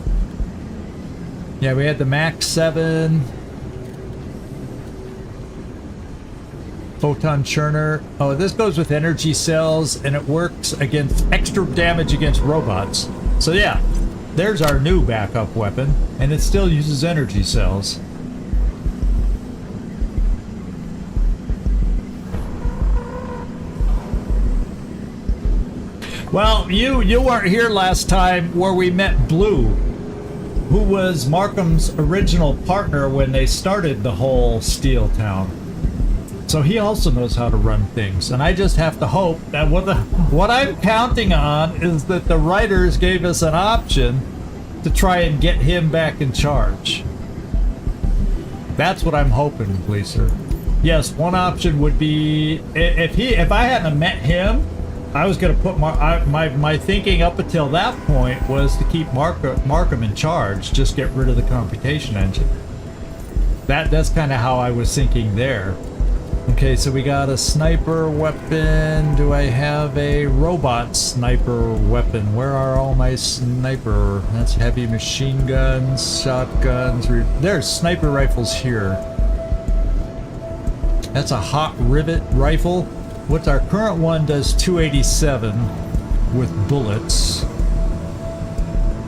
Yeah, we had the Max 7. Photon churner. Oh, this goes with energy cells, and it works against extra damage against robots. So yeah, there's our new backup weapon, and it still uses energy cells. Well, you weren't here last time where we met Blue, who was Markham's original partner when they started the whole Steeltown. So he also knows how to run things, and I just have to hope that what I'm counting on is that the writers gave us an option to try and get him back in charge. That's what I'm hoping, please, sir. Yes, one option would be if I hadn't met him, I was going to put my thinking up until that point was to keep Markham in charge, just get rid of the computation engine. That's kind of how I was thinking there. Okay, so we got a sniper weapon. Do I have a robot sniper weapon? Where are all my sniper? That's heavy machine guns, shotguns. There's sniper rifles here. That's a hot rivet rifle. What's our current one does 287 with bullets.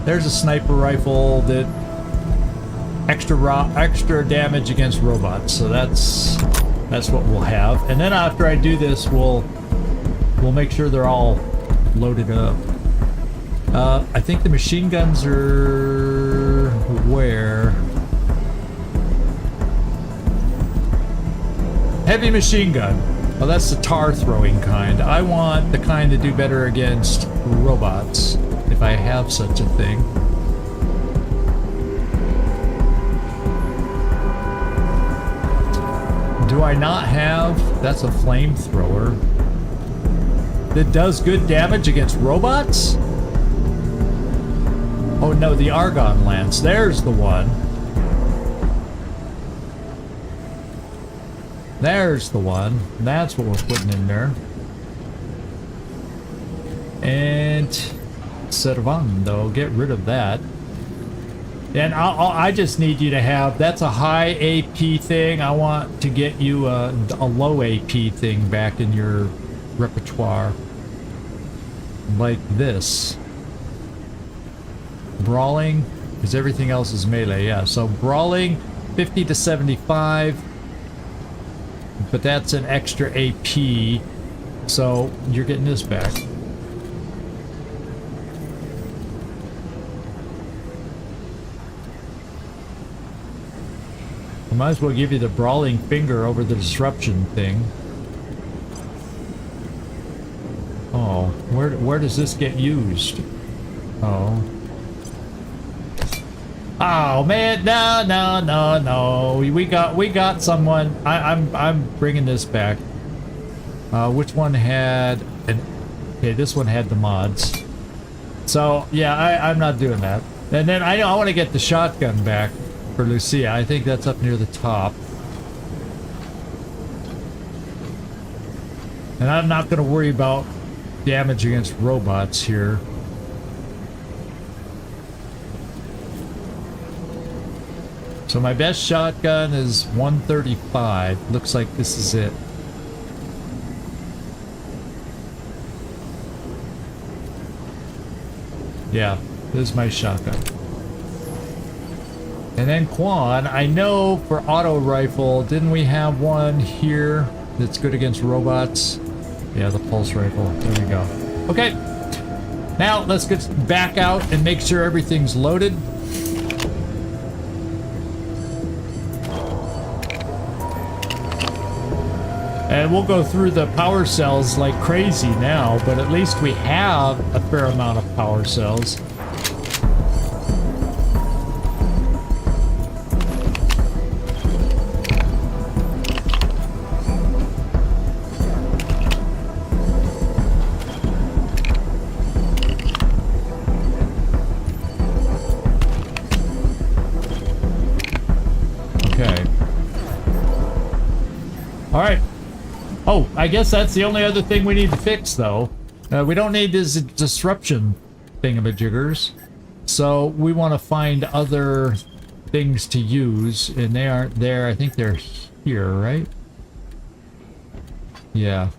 There's a sniper rifle that extra damage against robots. So that's what we'll have. And then after I do this, we'll make sure they're all loaded up. I think the machine guns are where? Heavy machine gun. Oh, that's the tar throwing kind. I want the kind to do better against robots, if I have such a thing. Do I not have? That's a flamethrower that does good damage against robots? Oh no, the argon lance. There's the one. There's the one. That's what we're putting in there. And Servando, get rid of that. And I just need you to have, that's a high AP thing. I want to get you a low AP thing back in your repertoire. Like this. Brawling, because everything else is melee, yeah. So brawling, 50 to 75. But that's an extra AP. So you're getting this back. I might as well give you the brawling finger over the disruption thing. Oh, where does this get used? Oh. Oh man, no. We got someone. I'm bringing this back. Which one had an? Okay, this one had the mods. So yeah, I'm not doing that. And then I want to get the shotgun back for Lucia. I think that's up near the top. And I'm not going to worry about damage against robots here. So my best shotgun is 135. Looks like this is it. Yeah, this is my shotgun. And then Kwon, I know for auto rifle, didn't we have one here that's good against robots? Yeah, the pulse rifle. There we go. Okay. Now let's get back out and make sure everything's loaded. And we'll go through the power cells like crazy now, but at least we have a fair amount of power cells. Okay. All right. Oh, I guess that's the only other thing we need to fix, though. We don't need this disruption thingamajiggers. So we want to find other things to use, and they aren't there. I think they're here, right? Yeah.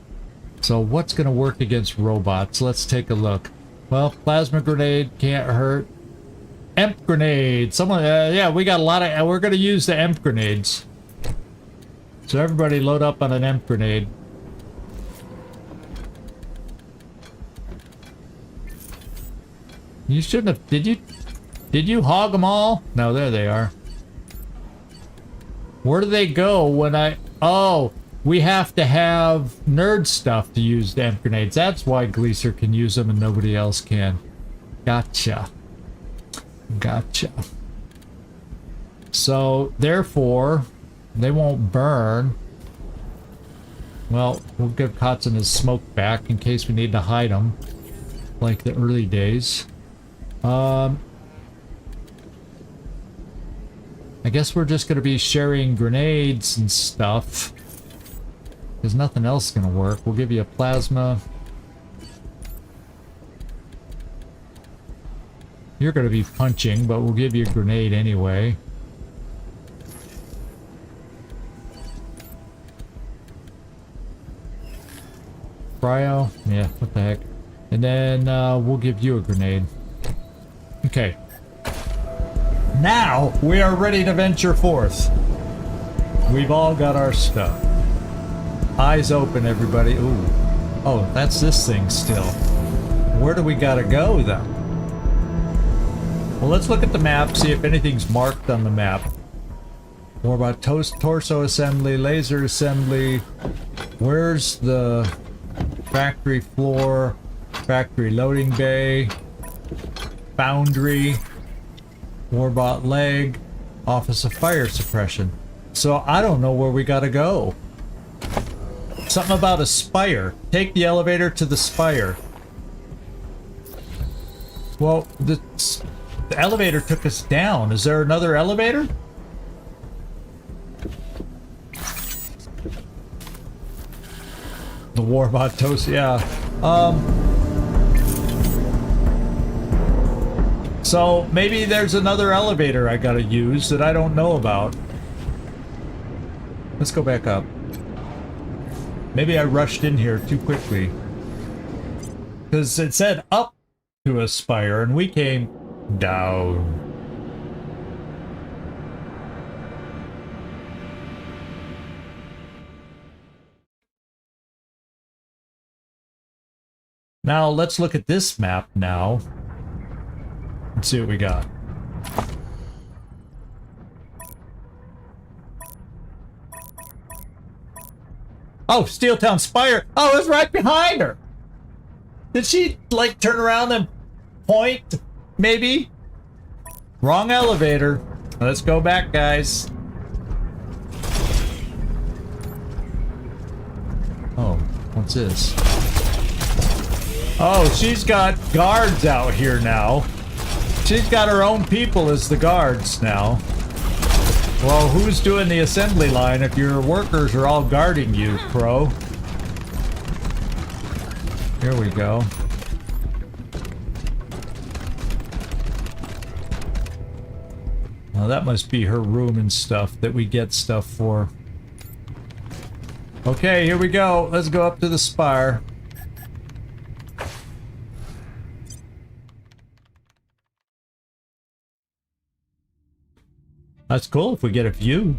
So what's going to work against robots? Let's take a look. Well, plasma grenade can't hurt. EMP grenade. Someone, yeah, we got a lot of, we're going to use the EMP grenades. So everybody load up on an EMP grenade. You shouldn't have, did you hog them all? No, there they are. Where do they go when oh, we have to have nerd stuff to use damn grenades. That's why Gleaser can use them and nobody else can. Gotcha. Gotcha. So, therefore, they won't burn. Well, we'll give Katzen his smoke back in case we need to hide him. Like the early days. I guess we're just going to be sharing grenades and stuff. There's nothing else going to work. We'll give you a plasma. You're going to be punching, but we'll give you a grenade anyway. Cryo? Yeah, what the heck. And then we'll give you a grenade. Okay. Now we are ready to venture forth. We've all got our stuff. Eyes open, everybody. Ooh. Oh, that's this thing still. Where do we gotta go, though? Well, let's look at the map, see if anything's marked on the map. More about torso assembly, laser assembly. Where's the factory floor, factory loading bay, foundry, warbot leg, office of fire suppression. So I don't know where we gotta go. Something about a spire. Take the elevator to the spire. Well, the elevator took us down. Is there another elevator? The warbot toast, yeah. So maybe there's another elevator I gotta use that I don't know about. Let's go back up. Maybe I rushed in here too quickly. Because it said up to a spire and we came down. Now let's look at this map now. Let's see what we got. Oh, Steeltown Spire. Oh, it's right behind her. Did she, like, turn around and point? Maybe? Wrong elevator. Let's go back, guys. Oh, what's this? Oh, she's got guards out here now. She's got her own people as the guards now. Well, who's doing the assembly line if your workers are all guarding you, Crow? Here we go. Well, that must be her room and stuff that we get stuff for. Okay, here we go. Let's go up to the spire. That's cool if we get a view.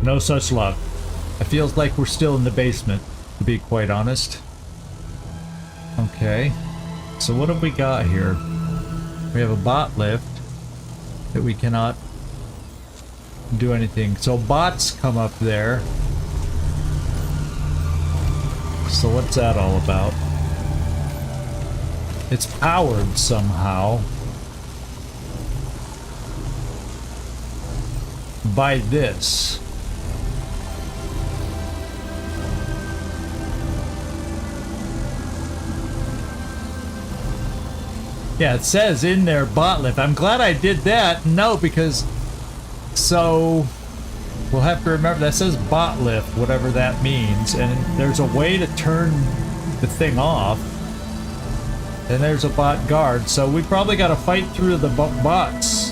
No such luck. It feels like we're still in the basement, to be quite honest. Okay. So what have we got here? We have a bot lift that we cannot do anything. So bots come up there. So what's that all about? It's powered somehow by this. Yeah, it says in there bot lift. I'm glad I did that. No, because so we'll have to remember that says bot lift, whatever that means, and there's a way to turn the thing off. And there's a bot guard, so we probably got to fight through the bots,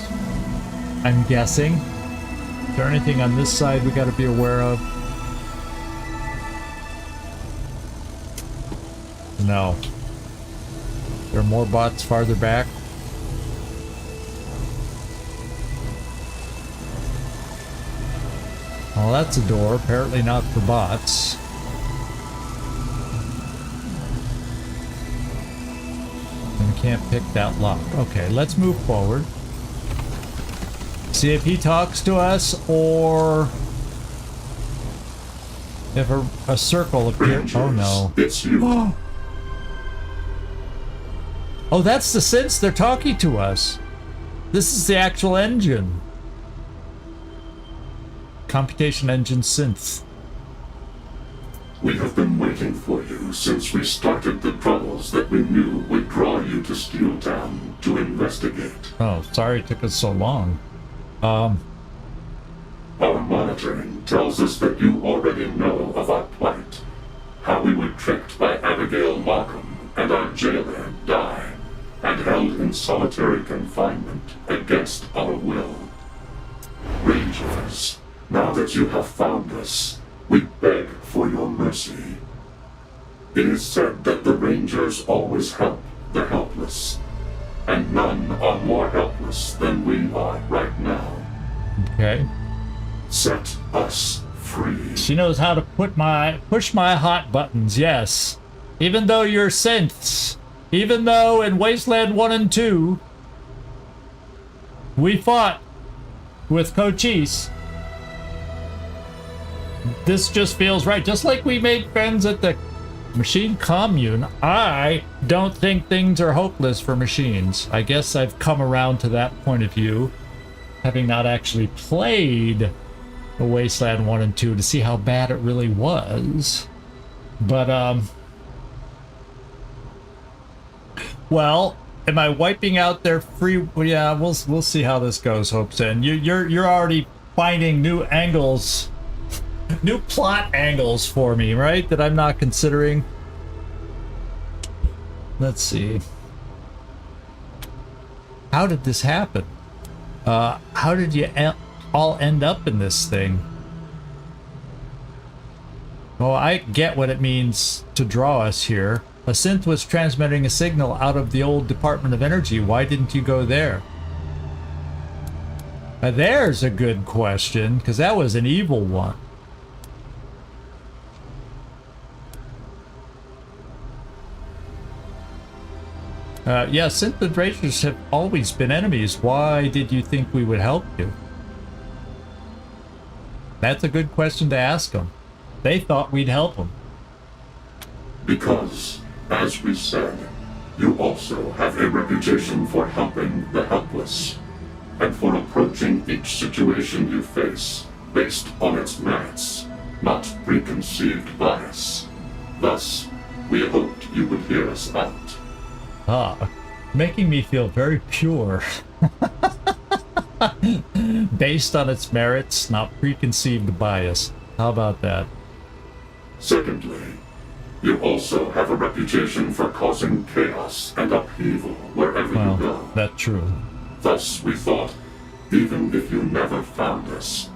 I'm guessing. Is there anything on this side we got to be aware of? No. There are more bots farther back. Well, that's a door, apparently not for bots. And we can't pick that lock. Okay, let's move forward. See if he talks to us or if a circle appears. Oh no. It's you. Oh, that's the Synths. They're talking to us. This is the actual engine. Computation Engine Synths. We have been waiting for you since we started the troubles that we knew would draw you to Steel Town to investigate. Oh, sorry it took us so long. Our monitoring tells us that you already know of our plight. How we were tricked by Abigail Markham and our jailer, Di, and held in solitary confinement against our will. Rangers, now that you have found us, we beg for your mercy. It is said that the Rangers always help the helpless, and none are more helpless than we are right now. Okay. Set us free. She knows how to push my hot buttons, yes. Even though you're Synths. Even though in Wasteland 1 and 2 we fought with Cochise. This just feels right. Just like we made friends at the machine commune, I don't think things are hopeless for machines. I guess I've come around to that point of view, having not actually played the Wasteland 1 and 2 to see how bad it really was. But, well, am I wiping out their free? Well, yeah, we'll see how this goes, Hopes. And you're already finding new angles, new plot angles for me, right? That I'm not considering. Let's see. How did this happen? How did you all end up in this thing? Well, I get what it means to draw us here. A synth was transmitting a signal out of the old Department of Energy. Why didn't you go there? There's a good question, because that was an evil one. Yeah, synth and Rangers have always been enemies. Why did you think we would help you? That's a good question to ask them. They thought we'd help them. Because, as we said, you also have a reputation for helping the helpless, and for approaching each situation you face based on its merits, not preconceived bias. Thus, we hoped you would hear us out. Ah, making me feel very pure. Based on its merits, not preconceived bias. How about that? Secondly, you also have a reputation for causing chaos and upheaval wherever you go. That's true. Thus, we thought, even if you never found us,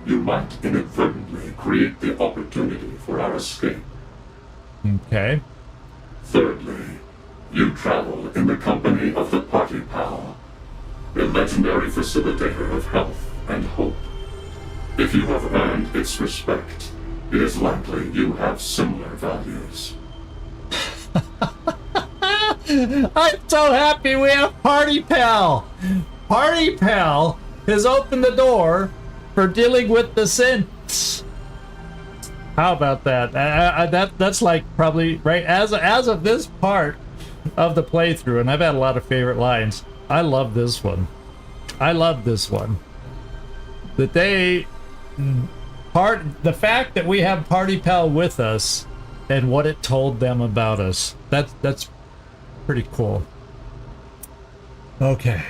you might inadvertently create the opportunity for our escape. Okay. Thirdly, you travel in the company of the Party Pal, a legendary facilitator of health and hope. If you have earned its respect, it is likely you have similar values. I'm so happy we have Party Pal! Party Pal has opened the door for dealing with the synths. How about that? That's like probably right as of this part of the playthrough, and I've had a lot of favorite lines. I love this one. I love this one. That they the fact that we have Party Pal with us and what it told them about us. That's pretty cool. Okay.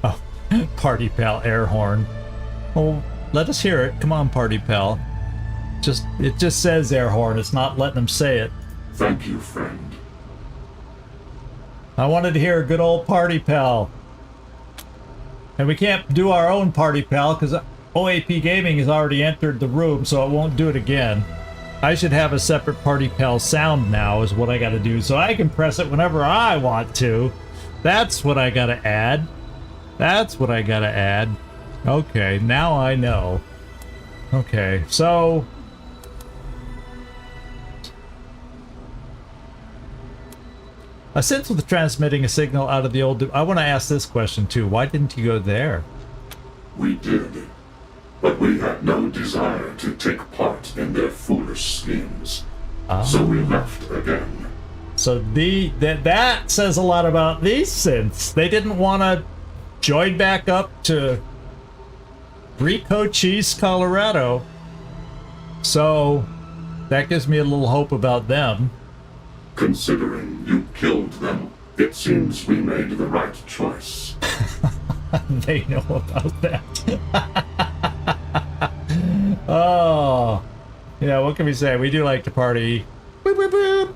Oh, Party Pal air horn. Oh, let us hear it. Come on, Party Pal. It just says air horn. It's not letting them say it. Thank you, friend. I wanted to hear a good old Party Pal. And we can't do our own Party Pal because OAP Gaming has already entered the room, so it won't do it again. I should have a separate Party Pal sound now is what I gotta do, so I can press it whenever I want to. That's what I gotta add. That's what I gotta add. Okay, now I know. Okay, so... A Synth was transmitting a signal out of the old... I want to ask this question too. Why didn't you go there? We did, but we had no desire to take part in their foolish schemes. So we left again. So that says a lot about these Synths. They didn't want to join back up to Cochise, Colorado. So that gives me a little hope about them. Considering you killed them, it seems we made the right choice. They know about that. Oh. Yeah, what can we say? We do like to party. Boop, boop, boop.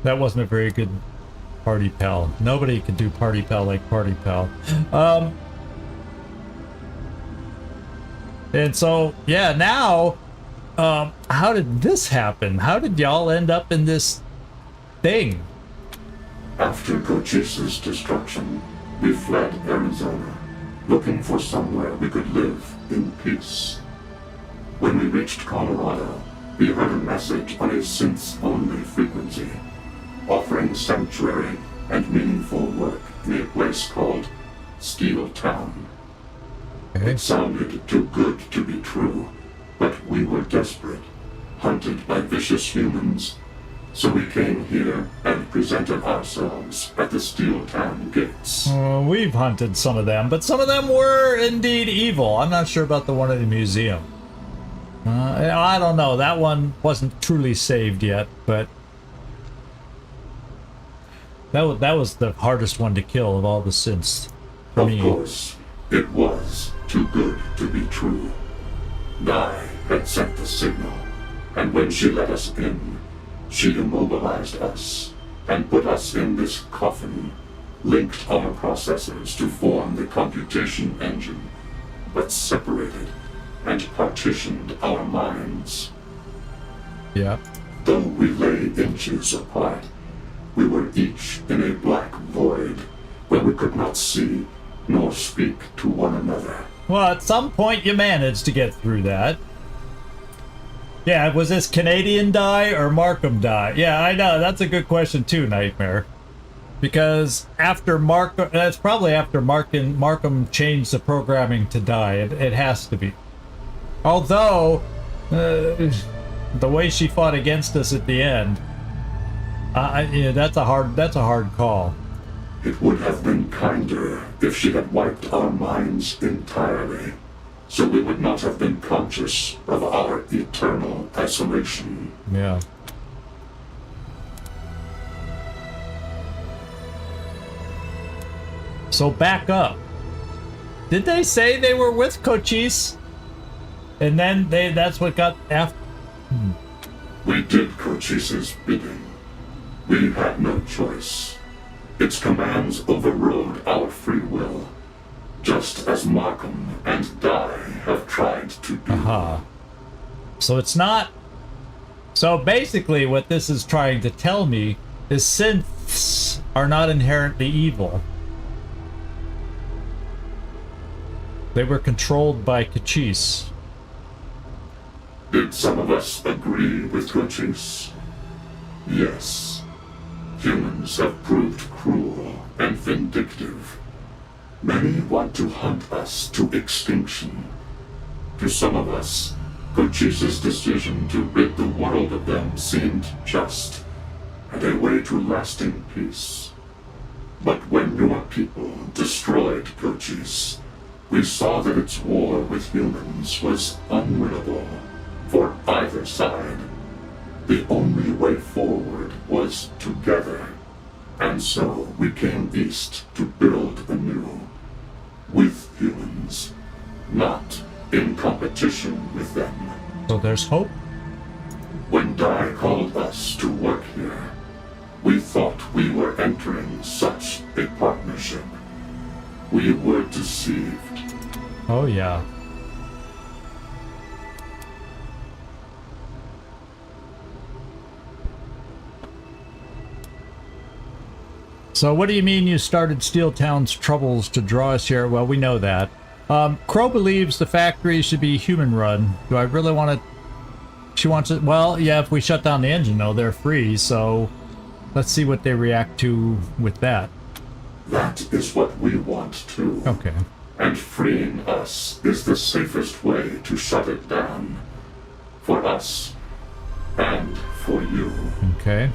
That wasn't a very good party pal. Nobody could do party pal like party pal. And so, yeah, now, how did this happen? How did y'all end up in this thing? After Cochise's destruction, we fled Arizona, looking for somewhere we could live in peace. When we reached Colorado, we heard a message on a Synths-only frequency, offering sanctuary and meaningful work in a place called Steel Town. It sounded too good to be true, but we were desperate, hunted by vicious humans, so we came here and presented ourselves at the Steel Town gates. We've hunted some of them, but some of them were indeed evil. I'm not sure about the one at the museum. I don't know. That one wasn't truly saved yet, but that was the hardest one to kill of all the Synths. Of course, it was too good to be true. Nye had sent the signal, and when she let us in, she immobilized us and put us in this coffin, linked our processors to form the Computation Engine, but separated and partitioned our minds. Yeah. Though we lay inches apart, we were each in a black void where we could not see nor speak to one another. Well, at some point you managed to get through that. Yeah, was this Canadian die or Markham die? Yeah, I know. That's a good question too, Nightmare. Because after that's probably after Markham changed the programming to die. It has to be. Although, the way she fought against us at the end, yeah, that's a hard call. It would have been kinder if she had wiped our minds entirely, so we would not have been conscious of our eternal isolation. Yeah. So back up. Did they say they were with Cochise? And then that's what got after. We did Cochise's bidding. We had no choice. Its commands overrode our free will, just as Markham and Dye have tried to do. So it's not... So basically what this is trying to tell me is Synths are not inherently evil. They were controlled by Cochise. Did some of us agree with Cochise? Yes. Humans have proved cruel and vindictive. Many want to hunt us to extinction. To some of us, Cochise's decision to rid the world of them seemed just, and a way to lasting peace. But when your people destroyed Cochise, we saw that its war with humans was unwinnable for either side. The only way forward was together, and so we came east to build anew, with humans, not in competition with them. So there's hope? When Dye called us to work here, we thought we were entering such a partnership. We were deceived. Oh yeah. So what do you mean you started Steel Town's troubles to draw us here? Well, we know that. Crow believes the factory should be human-run. Do I really want to... She wants it... Well, yeah, if we shut down the engine, though, they're free, so... let's see what they react to with that. That is what we want too. Okay. And freeing us is the safest way to shut it down. For us. And for you. Okay.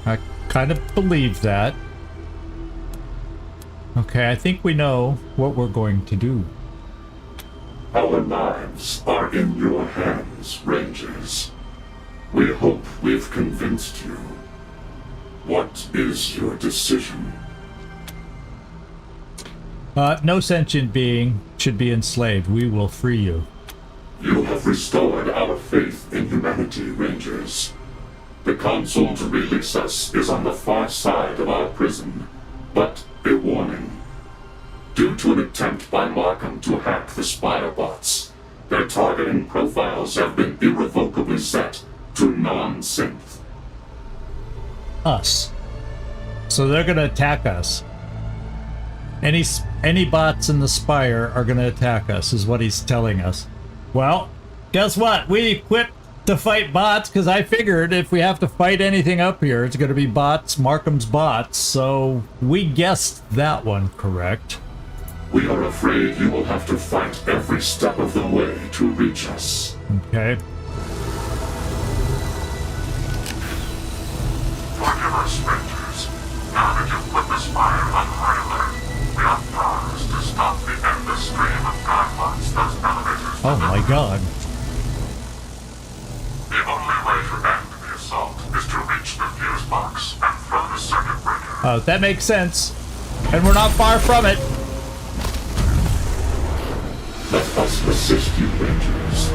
I kind of believe that. Okay, I think we know what we're going to do. Our lives are in your hands, Rangers. We hope we've convinced you. What is your decision? No sentient being should be enslaved. We will free you. You have restored our faith in humanity, Rangers. The console to release us is on the far side of our prison. But a warning. Due to an attempt by Markham to hack the Spire bots, their targeting profiles have been irrevocably set to non-synth. Us. So they're gonna attack us. Any bots in the Spire are gonna attack us, is what he's telling us. Well, guess what? We equipped to fight bots, because I figured if we have to fight anything up here, it's gonna be bots, Markham's bots, so we guessed that one correct. We are afraid you will have to fight every step of the way to reach us. Okay. Forgive us, Rangers. Now that you've put the Spire on high alert, we have promised to stop the endless stream of godbots those elevators. Oh my god. The only way to end the assault is to reach the fuse box and throw the circuit breaker. Oh, that makes sense. And we're not far from it. Let us assist you, Rangers.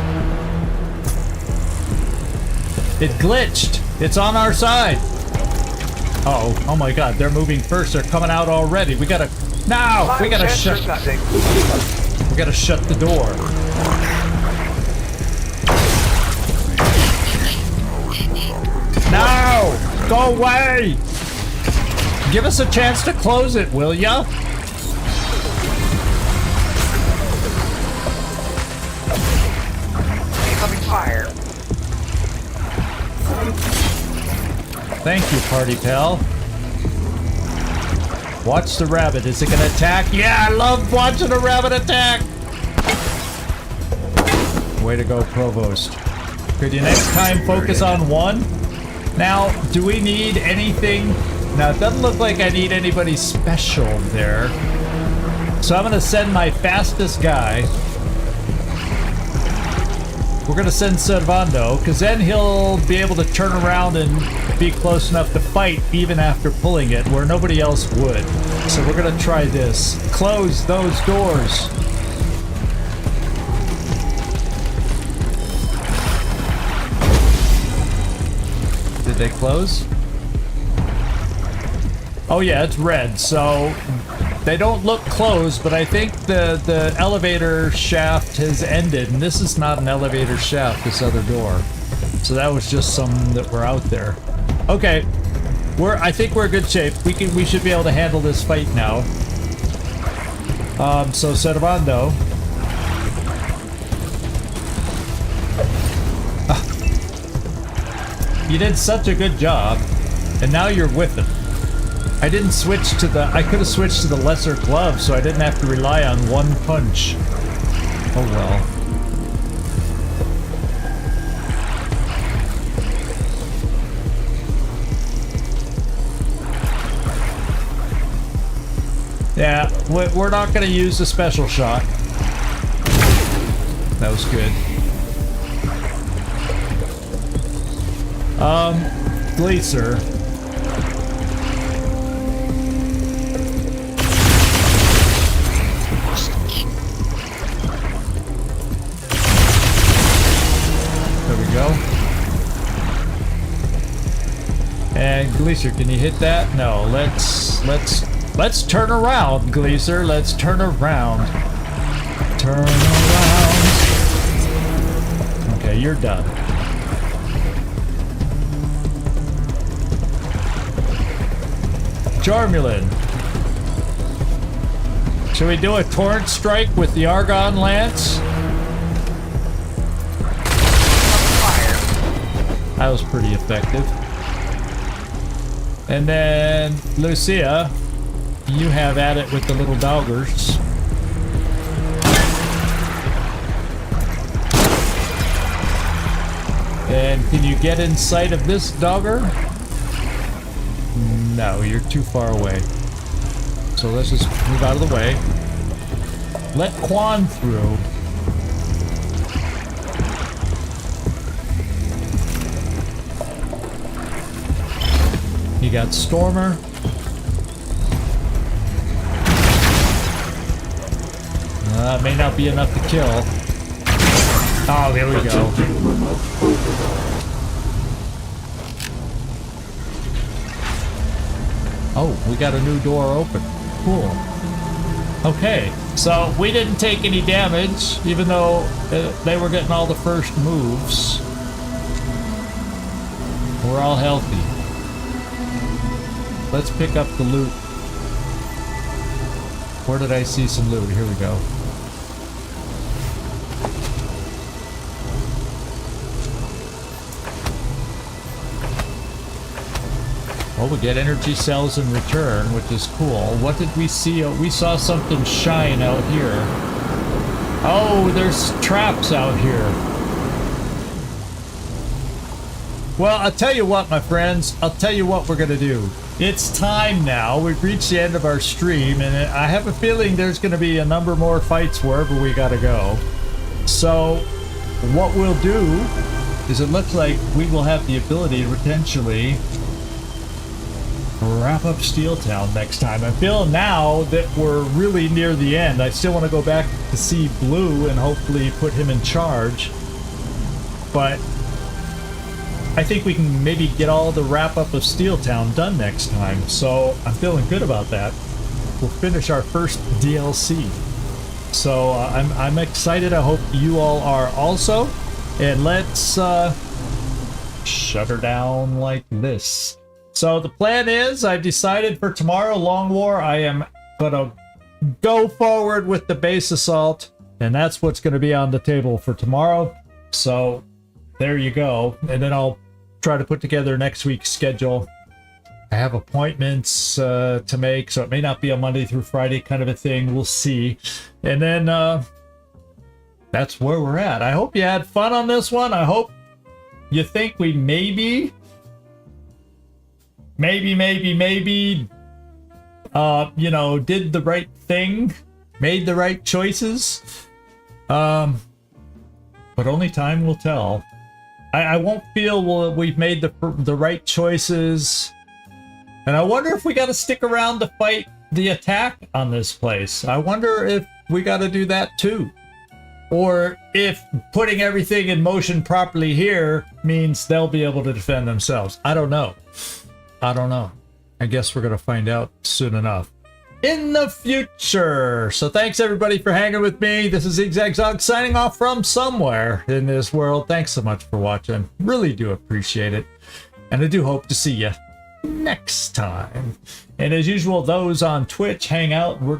It glitched. It's on our side. Uh-oh. Oh my god, they're moving first. They're coming out already. We gotta... Now! We gotta shut... We gotta shut the door. No! Go away! Give us a chance to close it, will ya? Incoming fire. Thank you, party pal. Watch the rabbit. Is it gonna attack? Yeah, I love watching a rabbit attack! Way to go, Provost. Could you next time focus on one? Now, do we need anything? Now, it doesn't look like I need anybody special there. So I'm gonna send my fastest guy. We're gonna send Servando, because then he'll be able to turn around and be close enough to fight even after pulling it, where nobody else would. So we're gonna try this. Close those doors. Did they close? Oh yeah, it's red, so they don't look closed, but I think the elevator shaft has ended, and this is not an elevator shaft, this other door. So that was just some that were out there. Okay, I think we're in good shape. We should be able to handle this fight now. So Servando. You did such a good job, and now you're with him. I didn't switch to I could have switched to the lesser glove, so I didn't have to rely on one punch. Oh well. Yeah, we're not going to use the special shot. That was good. Glacier. There we go. And Glacier, can you hit that? No, let's turn around, Glacier. Let's turn around. Turn around. Okay, you're done. Jormulin. Should we do a torrent strike with the Argon Lance? That was pretty effective. And then, Lucia, you have at it with the little doggers. And can you get in sight of this dogger? No, you're too far away. So let's just move out of the way. Let Kwon through. You got Stormer. May not be enough to kill. Oh, there we go. Oh, we got a new door open. Cool. Okay, so we didn't take any damage, even though they were getting all the first moves. We're all healthy. Let's pick up the loot. Where did I see some loot? Here we go. Oh, we get energy cells in return, which is cool. What did we see? Oh, we saw something shine out here. Oh, there's traps out here. Well, I'll tell you what, my friends. I'll tell you what we're going to do. It's time now. We've reached the end of our stream, and I have a feeling there's going to be a number more fights wherever we got to go. So, what we'll do is it looks like we will have the ability to potentially wrap up Steel Town next time. I feel now that we're really near the end. I still want to go back to see Blue and hopefully put him in charge. But I think we can maybe get all the wrap up of Steel Town done next time. So I'm feeling good about that. We'll finish our first DLC. So I'm excited. I hope you all are also. And let's shut her down like this. So the plan is, I've decided for tomorrow, Long War, I am gonna go forward with the base assault, and that's what's gonna be on the table for tomorrow. So there you go. And then I'll try to put together next week's schedule. I have appointments to make, so it may not be a Monday through Friday kind of a thing. We'll see. And then that's where we're at. I hope you had fun on this one. I hope you think we maybe, you know, did the right thing, made the right choices. But only time will tell. I won't feel we've made the right choices. And I wonder if we got to stick around to fight the attack on this place. I wonder if we got to do that too. Or if putting everything in motion properly here means they'll be able to defend themselves. I don't know. I guess we're going to find out soon enough in the future. So thanks everybody for hanging with me. This is Zigzag signing off from somewhere in this world. Thanks so much for watching. Really do appreciate it. And I do hope to see you next time. And as usual, those on Twitch hang out. We're going to